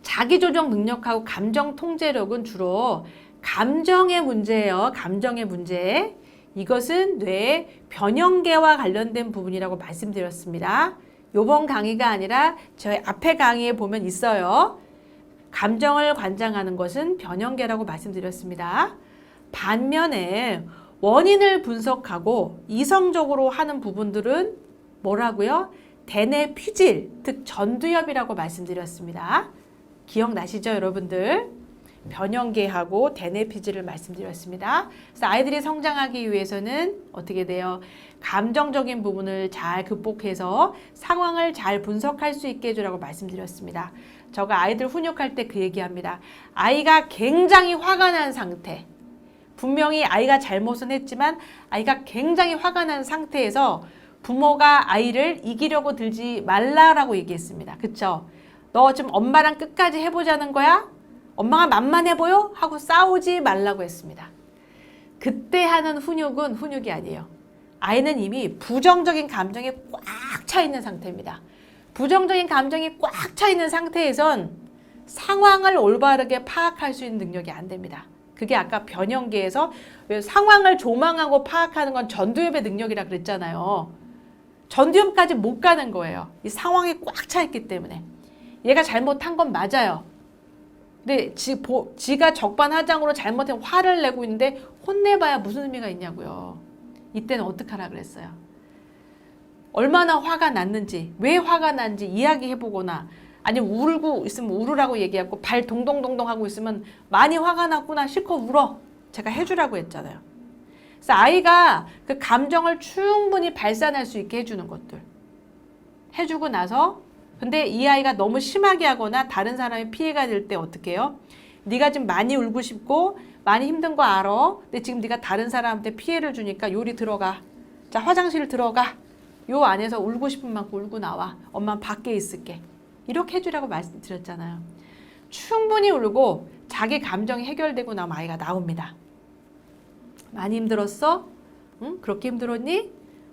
[SPEAKER 1] 자기 조정 능력하고 감정 통제력은 주로 감정의 문제예요. 감정의 문제. 이것은 뇌의 변형계와 관련된 부분이라고 말씀드렸습니다. 요번 강의가 아니라 저희 앞에 강의에 보면 있어요. 감정을 관장하는 것은 변형계라고 말씀드렸습니다. 반면에 원인을 분석하고 이성적으로 하는 부분들은 뭐라고요? 대뇌 피질, 즉 전두엽이라고 말씀드렸습니다. 기억나시죠, 여러분들? 변형계하고 대뇌 피질을 말씀드렸습니다. 그래서 아이들이 성장하기 위해서는 어떻게 돼요? 감정적인 부분을 잘 극복해서 상황을 잘 분석할 수 있게 해주라고 말씀드렸습니다. 제가 아이들 훈육할 때 그 얘기합니다. 아이가 굉장히 화가 난 상태, 분명히 아이가 잘못은 했지만 아이가 굉장히 화가 난 상태에서 부모가 아이를 이기려고 들지 말라라고 얘기했습니다. 그쵸? 너 지금 엄마랑 끝까지 해보자는 거야? 엄마가 만만해 보여? 하고 싸우지 말라고 했습니다. 그때 하는 훈육은 훈육이 아니에요. 아이는 이미 부정적인 감정이 꽉 차 있는 상태입니다. 부정적인 감정이 꽉 차 있는 상태에선 상황을 올바르게 파악할 수 있는 능력이 안 됩니다. 그게 아까 변형계에서 상황을 조망하고 파악하는 건 전두엽의 능력이라 그랬잖아요. 전두엽까지 못 가는 거예요. 이 상황이 꽉 차 있기 때문에. 얘가 잘못한 건 맞아요. 근데 지가 적반하장으로 잘못한 화를 내고 있는데 혼내봐야 무슨 의미가 있냐고요. 이때는 어떡하라 그랬어요. 얼마나 화가 났는지, 왜 화가 났는지 이야기해보거나 아니면 울고 있으면 울으라고 얘기하고 발 동동동동 하고 있으면 많이 화가 났구나 실컷 울어. 제가 해주라고 했잖아요. 그래서 아이가 그 감정을 충분히 발산할 수 있게 해주는 것들. 해주고 나서 근데 이 아이가 너무 심하게 하거나 다른 사람이 피해가 될 때 어떻게 해요? 네가 지금 많이 울고 싶고 많이 힘든 거 알아. 근데 지금 네가 다른 사람한테 피해를 주니까 요리 들어가. 자, 화장실 들어가. 요 안에서 울고 싶은 만큼 울고 나와. 엄마는 밖에 있을게. 이렇게 해주라고 말씀드렸잖아요. 충분히 울고 자기 감정이 해결되고 나면 아이가 나옵니다. 많이 힘들었어? 응? 그렇게 힘들었니?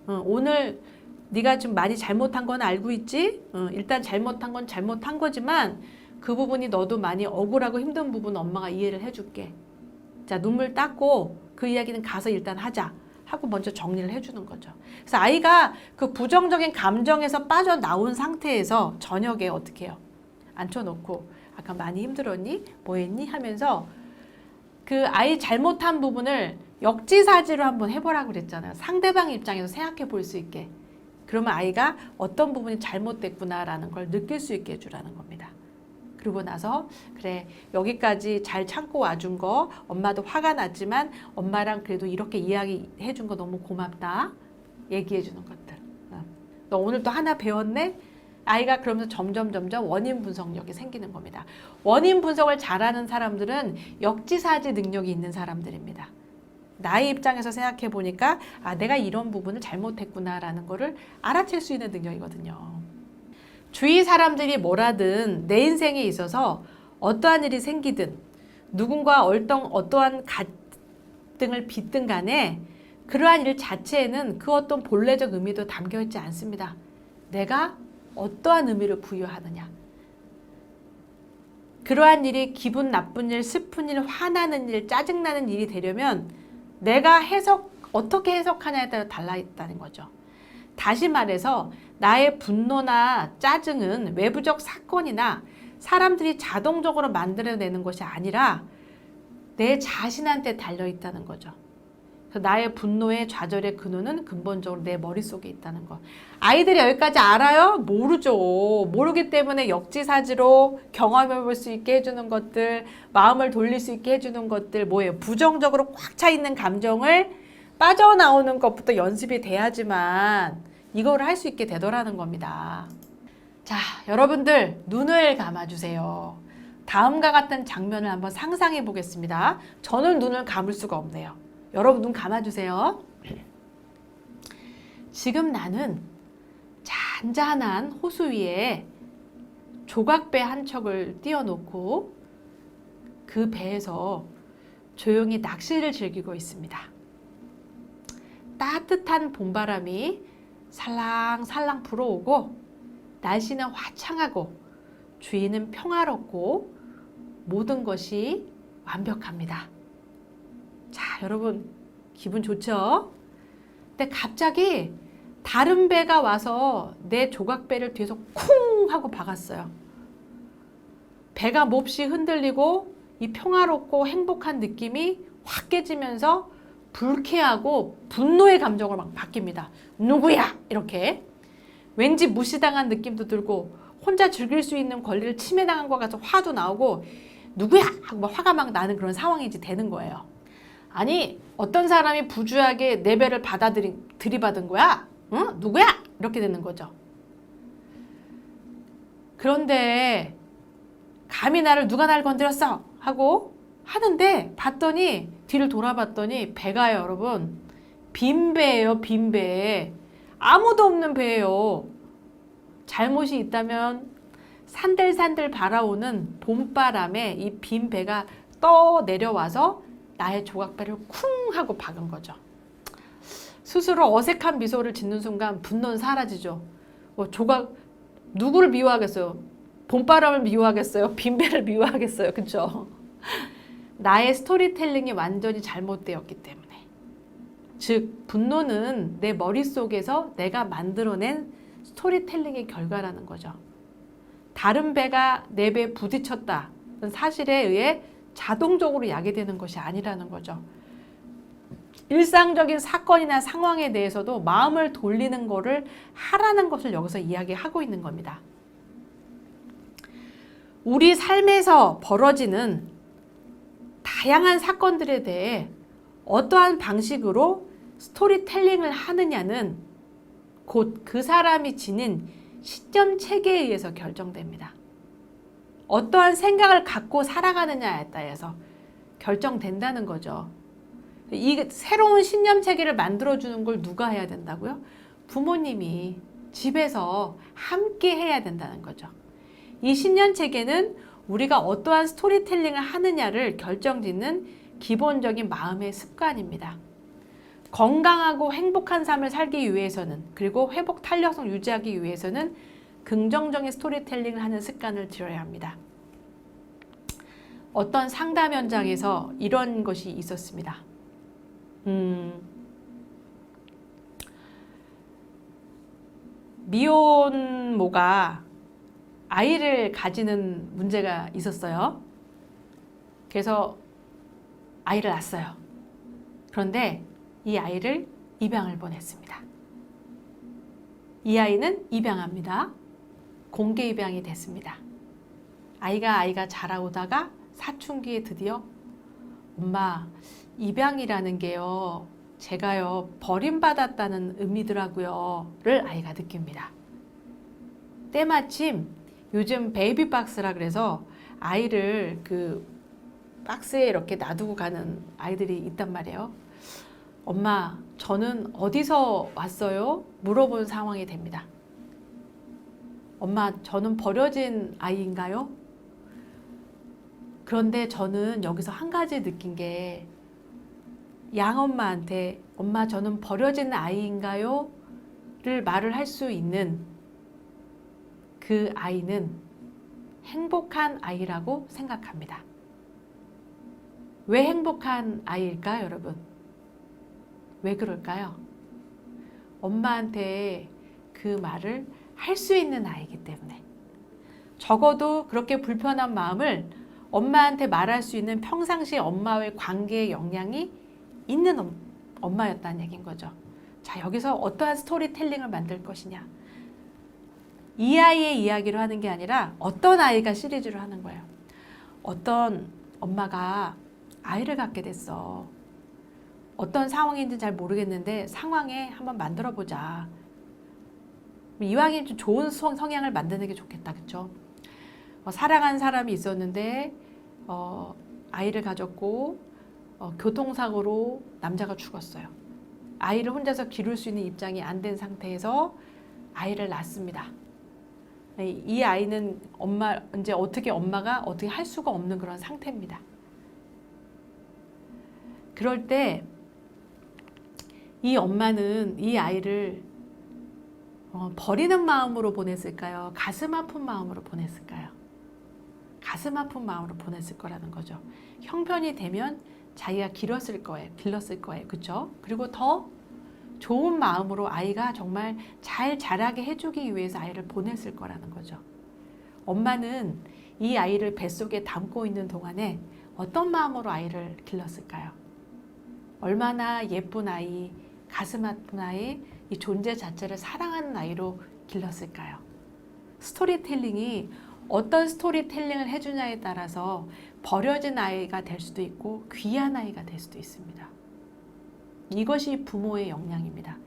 [SPEAKER 1] 응, 오늘 네가 좀 많이 잘못한 건 알고 있지? 일단 잘못한 건 잘못한 거지만 그 부분이 너도 많이 억울하고 힘든 부분 엄마가 이해를 해줄게. 자, 눈물 닦고 그 이야기는 가서 일단 하자 하고 먼저 정리를 해주는 거죠. 그래서 아이가 그 부정적인 감정에서 빠져나온 상태에서 저녁에 어떻게 해요? 앉혀놓고 아까 많이 힘들었니? 뭐 했니? 하면서 그 아이 잘못한 부분을 역지사지로 한번 해보라고 그랬잖아요. 상대방 입장에서 생각해 볼 수 있게. 그러면 아이가 어떤 부분이 잘못됐구나라는 걸 느낄 수 있게 해주라는 겁니다. 그러고 나서 그래 여기까지 잘 참고 와준 거 엄마도 화가 났지만 엄마랑 그래도 이렇게 이야기해 준 거 너무 고맙다. 얘기해 주는 것들. 너 오늘 또 하나 배웠네? 아이가 그러면서 점점 원인 분석력이 생기는 겁니다. 원인 분석을 잘하는 사람들은 역지사지 능력이 있는 사람들입니다. 나의 입장에서 생각해 보니까 아, 내가 이런 부분을 잘못했구나라는 거를 알아챌 수 있는 능력이거든요. 주위 사람들이 뭐라든 내 인생에 있어서 어떠한 일이 생기든 누군가 어떠한 갈등을 빚든 간에 그러한 일 자체에는 그 어떤 본래적 의미도 담겨 있지 않습니다. 내가 어떠한 의미를 부여하느냐. 그러한 일이 기분 나쁜 일, 슬픈 일, 화나는 일, 짜증나는 일이 되려면 내가 어떻게 해석하냐에 따라 달라 있다는 거죠. 다시 말해서 나의 분노나 짜증은 외부적 사건이나 사람들이 자동적으로 만들어내는 것이 아니라 내 자신한테 달려 있다는 거죠. 그래서 나의 분노의 좌절의 근원은 근본적으로 내 머릿속에 있다는 거. 아이들이 여기까지 알아요? 모르죠. 모르기 때문에 역지사지로 경험해 볼 수 있게 해주는 것들, 마음을 돌릴 수 있게 해주는 것들, 뭐예요? 부정적으로 꽉 차 있는 감정을 빠져나오는 것부터 연습이 돼야지만 이거를 할 수 있게 되더라는 겁니다. 자, 여러분들 눈을 감아주세요. 다음과 같은 장면을 한번 상상해 보겠습니다. 저는 눈을 감을 수가 없네요. 여러분 눈 감아주세요. 지금 나는 잔잔한 호수 위에 조각배 한 척을 띄워놓고 그 배에서 조용히 낚시를 즐기고 있습니다. 따뜻한 봄바람이 살랑살랑 불어오고 날씨는 화창하고 주위는 평화롭고 모든 것이 완벽합니다. 자, 여러분 기분 좋죠? 근데 갑자기 다른 배가 와서 내 조각배를 뒤에서 쿵 하고 박았어요. 배가 몹시 흔들리고 이 평화롭고 행복한 느낌이 확 깨지면서 불쾌하고 분노의 감정으로 막 바뀝니다. 누구야? 이렇게. 왠지 무시당한 느낌도 들고 혼자 즐길 수 있는 권리를 침해당한 것 같아서 화도 나오고 누구야? 하고 막 화가 막 나는 그런 상황이 이제 되는 거예요. 아니 어떤 사람이 부주하게 내 배를 들이받은 거야? 응? 누구야? 이렇게 되는 거죠. 그런데 감히 나를 누가 날 건드렸어? 하고 하는데 봤더니 뒤를 돌아봤더니 배가요 여러분 빈 배예요. 빈 배. 아무도 없는 배예요. 잘못이 있다면 산들산들 발아오는 봄바람에 이 빈 배가 떠 내려와서 나의 조각배를 쿵 하고 박은 거죠. 스스로 어색한 미소를 짓는 순간 분노는 사라지죠. 누구를 미워하겠어요? 봄바람을 미워하겠어요? 빈 배를 미워하겠어요? 그렇죠? 나의 스토리텔링이 완전히 잘못되었기 때문에. 즉 분노는 내 머릿속에서 내가 만들어낸 스토리텔링의 결과라는 거죠. 다른 배가 내 배에 부딪혔다 사실에 의해 자동적으로 야기되는 것이 아니라는 거죠. 일상적인 사건이나 상황에 대해서도 마음을 돌리는 것을 하라는 것을 여기서 이야기하고 있는 겁니다. 우리 삶에서 벌어지는 다양한 사건들에 대해 어떠한 방식으로 스토리텔링을 하느냐는 곧 그 사람이 지닌 시점 체계에 의해서 결정됩니다. 어떠한 생각을 갖고 살아가느냐에 따라서 결정된다는 거죠. 이 새로운 신념 체계를 만들어주는 걸 누가 해야 된다고요? 부모님이 집에서 함께 해야 된다는 거죠. 이 신념 체계는 우리가 어떠한 스토리텔링을 하느냐를 결정짓는 기본적인 마음의 습관입니다. 건강하고 행복한 삶을 살기 위해서는 그리고 회복 탄력성 유지하기 위해서는 긍정적인 스토리텔링을 하는 습관을 들여야 합니다. 어떤 상담 현장에서 이런 것이 있었습니다. 미혼모가 아이를 가지는 문제가 있었어요. 그래서 아이를 낳았어요. 그런데 이 아이를 입양을 보냈습니다. 이 아이는 입양합니다. 공개 입양이 됐습니다. 아이가 자라오다가 사춘기에 드디어 엄마 입양이라는 게요 제가요 버림받았다는 의미더라고요.를 아이가 느낍니다. 때마침 요즘 베이비 박스라 그래서 아이를 그 박스에 이렇게 놔두고 가는 아이들이 있단 말이에요. 엄마, 저는 어디서 왔어요? 물어본 상황이 됩니다. 엄마, 저는 버려진 아이인가요? 그런데 저는 여기서 한 가지 느낀 게 양엄마한테 엄마, 저는 버려진 아이인가요? 를 말을 할 수 있는 그 아이는 행복한 아이라고 생각합니다. 왜 행복한 아이일까요, 여러분? 왜 그럴까요? 엄마한테 그 말을 할 수 있는 아이이기 때문에. 적어도 그렇게 불편한 마음을 엄마한테 말할 수 있는 평상시 엄마와의 관계의 역량이 있는 엄마였다는 얘기인 거죠. 자, 여기서 어떠한 스토리텔링을 만들 것이냐. 이 아이의 이야기로 하는 게 아니라 어떤 아이가 시리즈로 하는 거예요. 어떤 엄마가 아이를 갖게 됐어. 어떤 상황인지 잘 모르겠는데 상황에 한번 만들어 보자. 이왕이면 좀 좋은 성향을 만드는 게 좋겠다. 그렇죠? 사랑하는 사람이 있었는데 아이를 가졌고 교통사고로 남자가 죽었어요. 아이를 혼자서 기를 수 있는 입장이 안 된 상태에서 아이를 낳습니다. 이 아이는 이제 엄마가 어떻게 할 수가 없는 그런 상태입니다. 그럴 때 이 엄마는 이 아이를 버리는 마음으로 보냈을까요? 가슴 아픈 마음으로 보냈을까요? 가슴 아픈 마음으로 보냈을 거라는 거죠. 형편이 되면 자기가 길렀을 거예요. 그렇죠? 그리고 더 좋은 마음으로 아이가 정말 잘 자라게 해주기 위해서 아이를 보냈을 거라는 거죠. 엄마는 이 아이를 뱃속에 담고 있는 동안에 어떤 마음으로 아이를 길렀을까요? 얼마나 예쁜 아이, 가슴 아픈 아이, 이 존재 자체를 사랑하는 아이로 길렀을까요? 스토리텔링이 어떤 스토리텔링을 해주냐에 따라서 버려진 아이가 될 수도 있고 귀한 아이가 될 수도 있습니다. 이것이 부모의 역량입니다.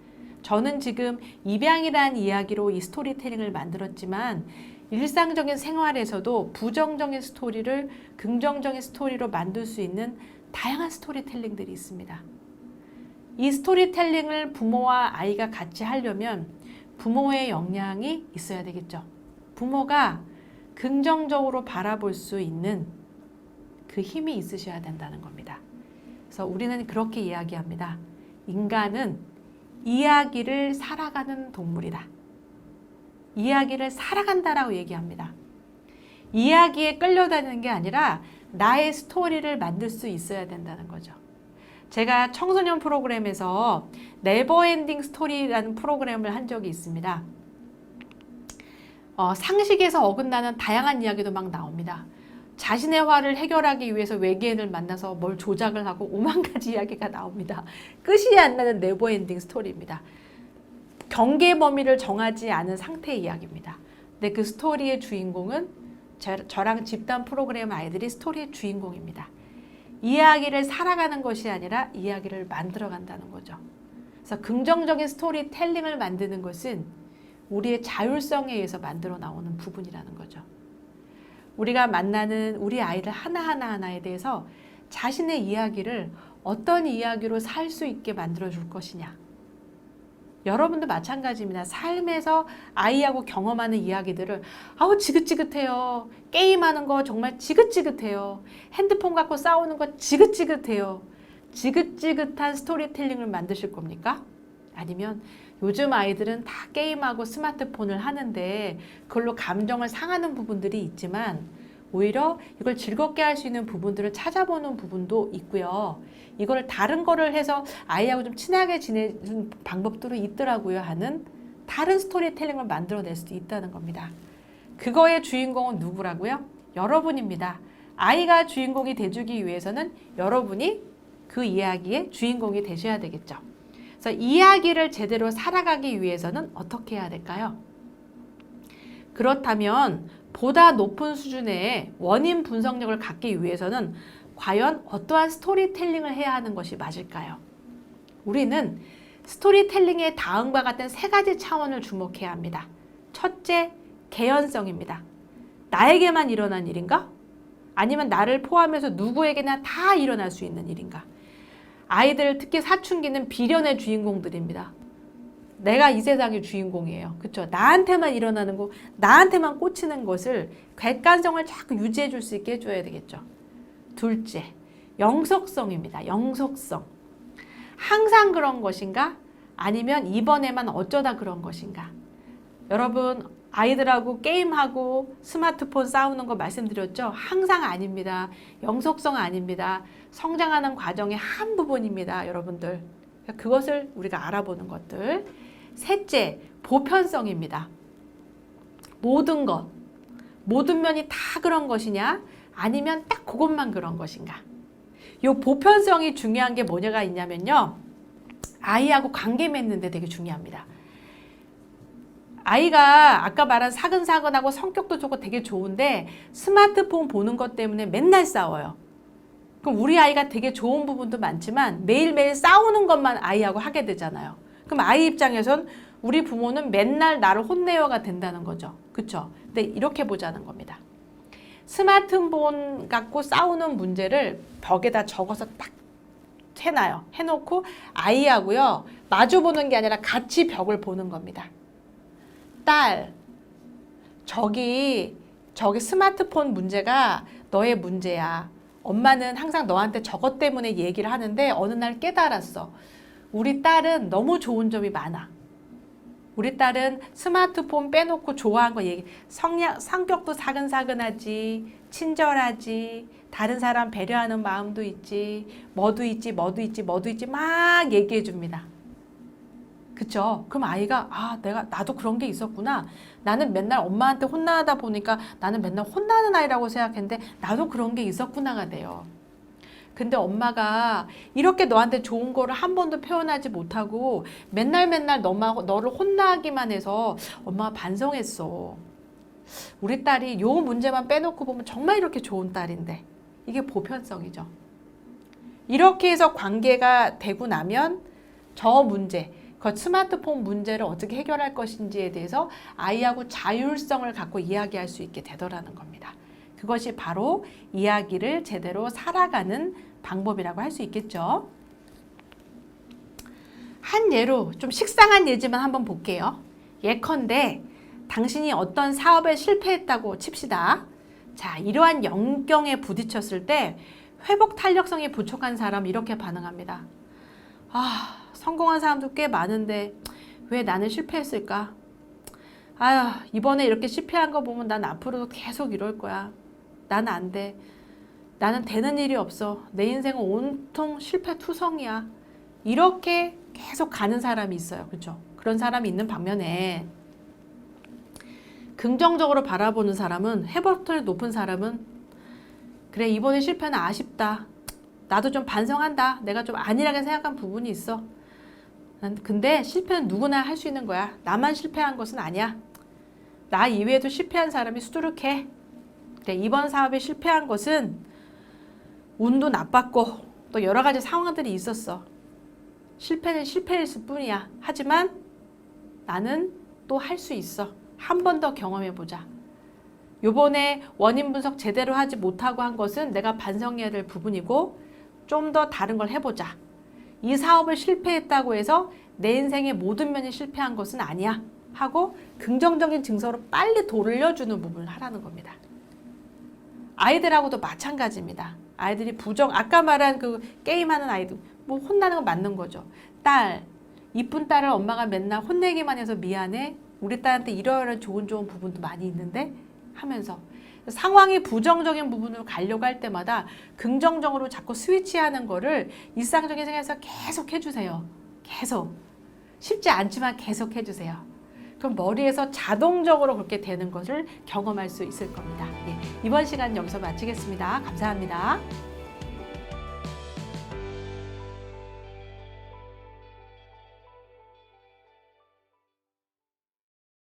[SPEAKER 1] 저는 지금 입양이라는 이야기로 이 스토리텔링을 만들었지만 일상적인 생활에서도 부정적인 스토리를 긍정적인 스토리로 만들 수 있는 다양한 스토리텔링들이 있습니다. 이 스토리텔링을 부모와 아이가 같이 하려면 부모의 역량이 있어야 되겠죠. 부모가 긍정적으로 바라볼 수 있는 그 힘이 있으셔야 된다는 겁니다. 그래서 우리는 그렇게 이야기합니다. 인간은 이야기를 살아가는 동물이다. 이야기를 살아간다라고 얘기합니다. 이야기에 끌려다니는 게 아니라 나의 스토리를 만들 수 있어야 된다는 거죠. 제가 청소년 프로그램에서 네버엔딩 스토리라는 프로그램을 한 적이 있습니다. 상식에서 어긋나는 다양한 이야기도 막 나옵니다. 자신의 화를 해결하기 위해서 외계인을 만나서 뭘 조작을 하고 5만 가지 이야기가 나옵니다. 끝이 안 나는 네버엔딩 스토리입니다. 경계 범위를 정하지 않은 상태의 이야기입니다. 근데 그 스토리의 주인공은 저랑 집단 프로그램 아이들이 스토리의 주인공입니다. 이야기를 살아가는 것이 아니라 이야기를 만들어간다는 거죠. 그래서 긍정적인 스토리텔링을 만드는 것은 우리의 자율성에 의해서 만들어 나오는 부분이라는 거죠. 우리가 만나는 우리 아이들 하나하나에 대해서 자신의 이야기를 어떤 이야기로 살 수 있게 만들어 줄 것이냐. 여러분도 마찬가지입니다. 삶에서 아이하고 경험하는 이야기들을 아우 지긋지긋해요. 게임하는 거 정말 지긋지긋해요. 핸드폰 갖고 싸우는 거 지긋지긋해요. 지긋지긋한 스토리텔링을 만드실 겁니까? 아니면 요즘 아이들은 다 게임하고 스마트폰을 하는데 그걸로 감정을 상하는 부분들이 있지만 오히려 이걸 즐겁게 할 수 있는 부분들을 찾아보는 부분도 있고요. 이걸 다른 거를 해서 아이하고 좀 친하게 지내는 방법들은 있더라고요 하는 다른 스토리텔링을 만들어낼 수도 있다는 겁니다. 그거의 주인공은 누구라고요? 여러분입니다. 아이가 주인공이 돼주기 위해서는 여러분이 그 이야기의 주인공이 되셔야 되겠죠. 그래서 이야기를 제대로 살아가기 위해서는 어떻게 해야 될까요? 그렇다면 보다 높은 수준의 원인 분석력을 갖기 위해서는 과연 어떠한 스토리텔링을 해야 하는 것이 맞을까요? 우리는 스토리텔링의 다음과 같은 세 가지 차원을 주목해야 합니다. 첫째, 개연성입니다. 나에게만 일어난 일인가? 아니면 나를 포함해서 누구에게나 다 일어날 수 있는 일인가? 아이들, 특히 사춘기는 비련의 주인공들입니다. 내가 이 세상의 주인공이에요. 그렇죠? 나한테만 일어나는 거, 나한테만 꽂히는 것을 객관성을 자꾸 유지해 줄 수 있게 해줘야 되겠죠. 둘째, 영속성입니다. 영속성. 항상 그런 것인가? 아니면 이번에만 어쩌다 그런 것인가? 여러분, 아이들하고 게임하고 스마트폰 싸우는 거 말씀드렸죠? 항상 아닙니다. 영속성 아닙니다. 성장하는 과정의 한 부분입니다, 여러분들. 그것을 우리가 알아보는 것들. 셋째, 보편성입니다. 모든 것, 모든 면이 다 그런 것이냐? 아니면 딱 그것만 그런 것인가? 이 보편성이 중요한 게 뭐냐가 있냐면요. 아이하고 관계 맺는데 되게 중요합니다. 아이가 아까 말한 사근사근하고 성격도 좋고 되게 좋은데 스마트폰 보는 것 때문에 맨날 싸워요. 그럼 우리 아이가 되게 좋은 부분도 많지만 매일매일 싸우는 것만 아이하고 하게 되잖아요. 그럼 아이 입장에선 우리 부모는 맨날 나를 혼내어가 된다는 거죠. 그렇죠? 근데 이렇게 보자는 겁니다. 스마트폰 갖고 싸우는 문제를 벽에다 적어서 딱 해놔요. 해놓고 아이하고요. 마주 보는 게 아니라 같이 벽을 보는 겁니다. 딸, 저기 스마트폰 문제가 너의 문제야. 엄마는 항상 너한테 저것 때문에 얘기를 하는데 어느 날 깨달았어. 우리 딸은 너무 좋은 점이 많아. 우리 딸은 스마트폰 빼놓고 좋아하는 거 얘기. 성격도 사근사근하지, 친절하지, 다른 사람 배려하는 마음도 있지, 뭐도 있지 막 얘기해 줍니다. 그쵸? 그럼 아이가 나도 그런 게 있었구나. 나는 맨날 엄마한테 혼나다 보니까 나는 맨날 혼나는 아이라고 생각했는데 나도 그런 게 있었구나가 돼요. 근데 엄마가 이렇게 너한테 좋은 거를 한 번도 표현하지 못하고 맨날 너를 혼나기만 해서 엄마가 반성했어. 우리 딸이 요 문제만 빼놓고 보면 정말 이렇게 좋은 딸인데. 이게 보편성이죠. 이렇게 해서 관계가 되고 나면 저 문제, 그 스마트폰 문제를 어떻게 해결할 것인지에 대해서 아이하고 자율성을 갖고 이야기할 수 있게 되더라는 겁니다. 그것이 바로 이야기를 제대로 살아가는 방법이라고 할 수 있겠죠. 한 예로 좀 식상한 예지만 한번 볼게요. 예컨대 당신이 어떤 사업에 실패했다고 칩시다. 자, 이러한 역경에 부딪혔을 때 회복 탄력성이 부족한 사람 이렇게 반응합니다. 성공한 사람도 꽤 많은데 왜 나는 실패했을까? 이번에 이렇게 실패한 거 보면 난 앞으로도 계속 이럴 거야. 나는 안 돼. 나는 되는 일이 없어. 내 인생은 온통 실패투성이야. 이렇게 계속 가는 사람이 있어요. 그렇죠? 그런 사람이 있는 반면에 긍정적으로 바라보는 사람은, 회복력이 높은 사람은 그래, 이번에 실패는 아쉽다. 나도 좀 반성한다. 내가 좀 안일하게 생각한 부분이 있어. 근데 실패는 누구나 할 수 있는 거야. 나만 실패한 것은 아니야. 나 이외에도 실패한 사람이 수두룩해. 그래, 이번 사업에 실패한 것은 운도 나빴고 또 여러 가지 상황들이 있었어. 실패는 실패일 뿐이야. 하지만 나는 또 할 수 있어. 한 번 더 경험해보자. 요번에 원인 분석 제대로 하지 못하고 한 것은 내가 반성해야 될 부분이고 좀 더 다른 걸 해보자. 이 사업을 실패했다고 해서 내 인생의 모든 면이 실패한 것은 아니야. 하고 긍정적인 증서로 빨리 돌려주는 부분을 하라는 겁니다. 아이들하고도 마찬가지입니다. 아이들이 아까 말한 그 게임하는 아이들, 뭐 혼나는 건 맞는 거죠. 이쁜 딸을 엄마가 맨날 혼내기만 해서 미안해. 우리 딸한테 이러이러한 좋은 부분도 많이 있는데 하면서 상황이 부정적인 부분으로 가려고 할 때마다 긍정적으로 자꾸 스위치하는 거를 일상적인 생활에서 계속 해주세요. 계속. 쉽지 않지만 계속 해주세요. 그럼 머리에서 자동적으로 그렇게 되는 것을 경험할 수 있을 겁니다. 이번 시간 여기서 마치겠습니다. 감사합니다.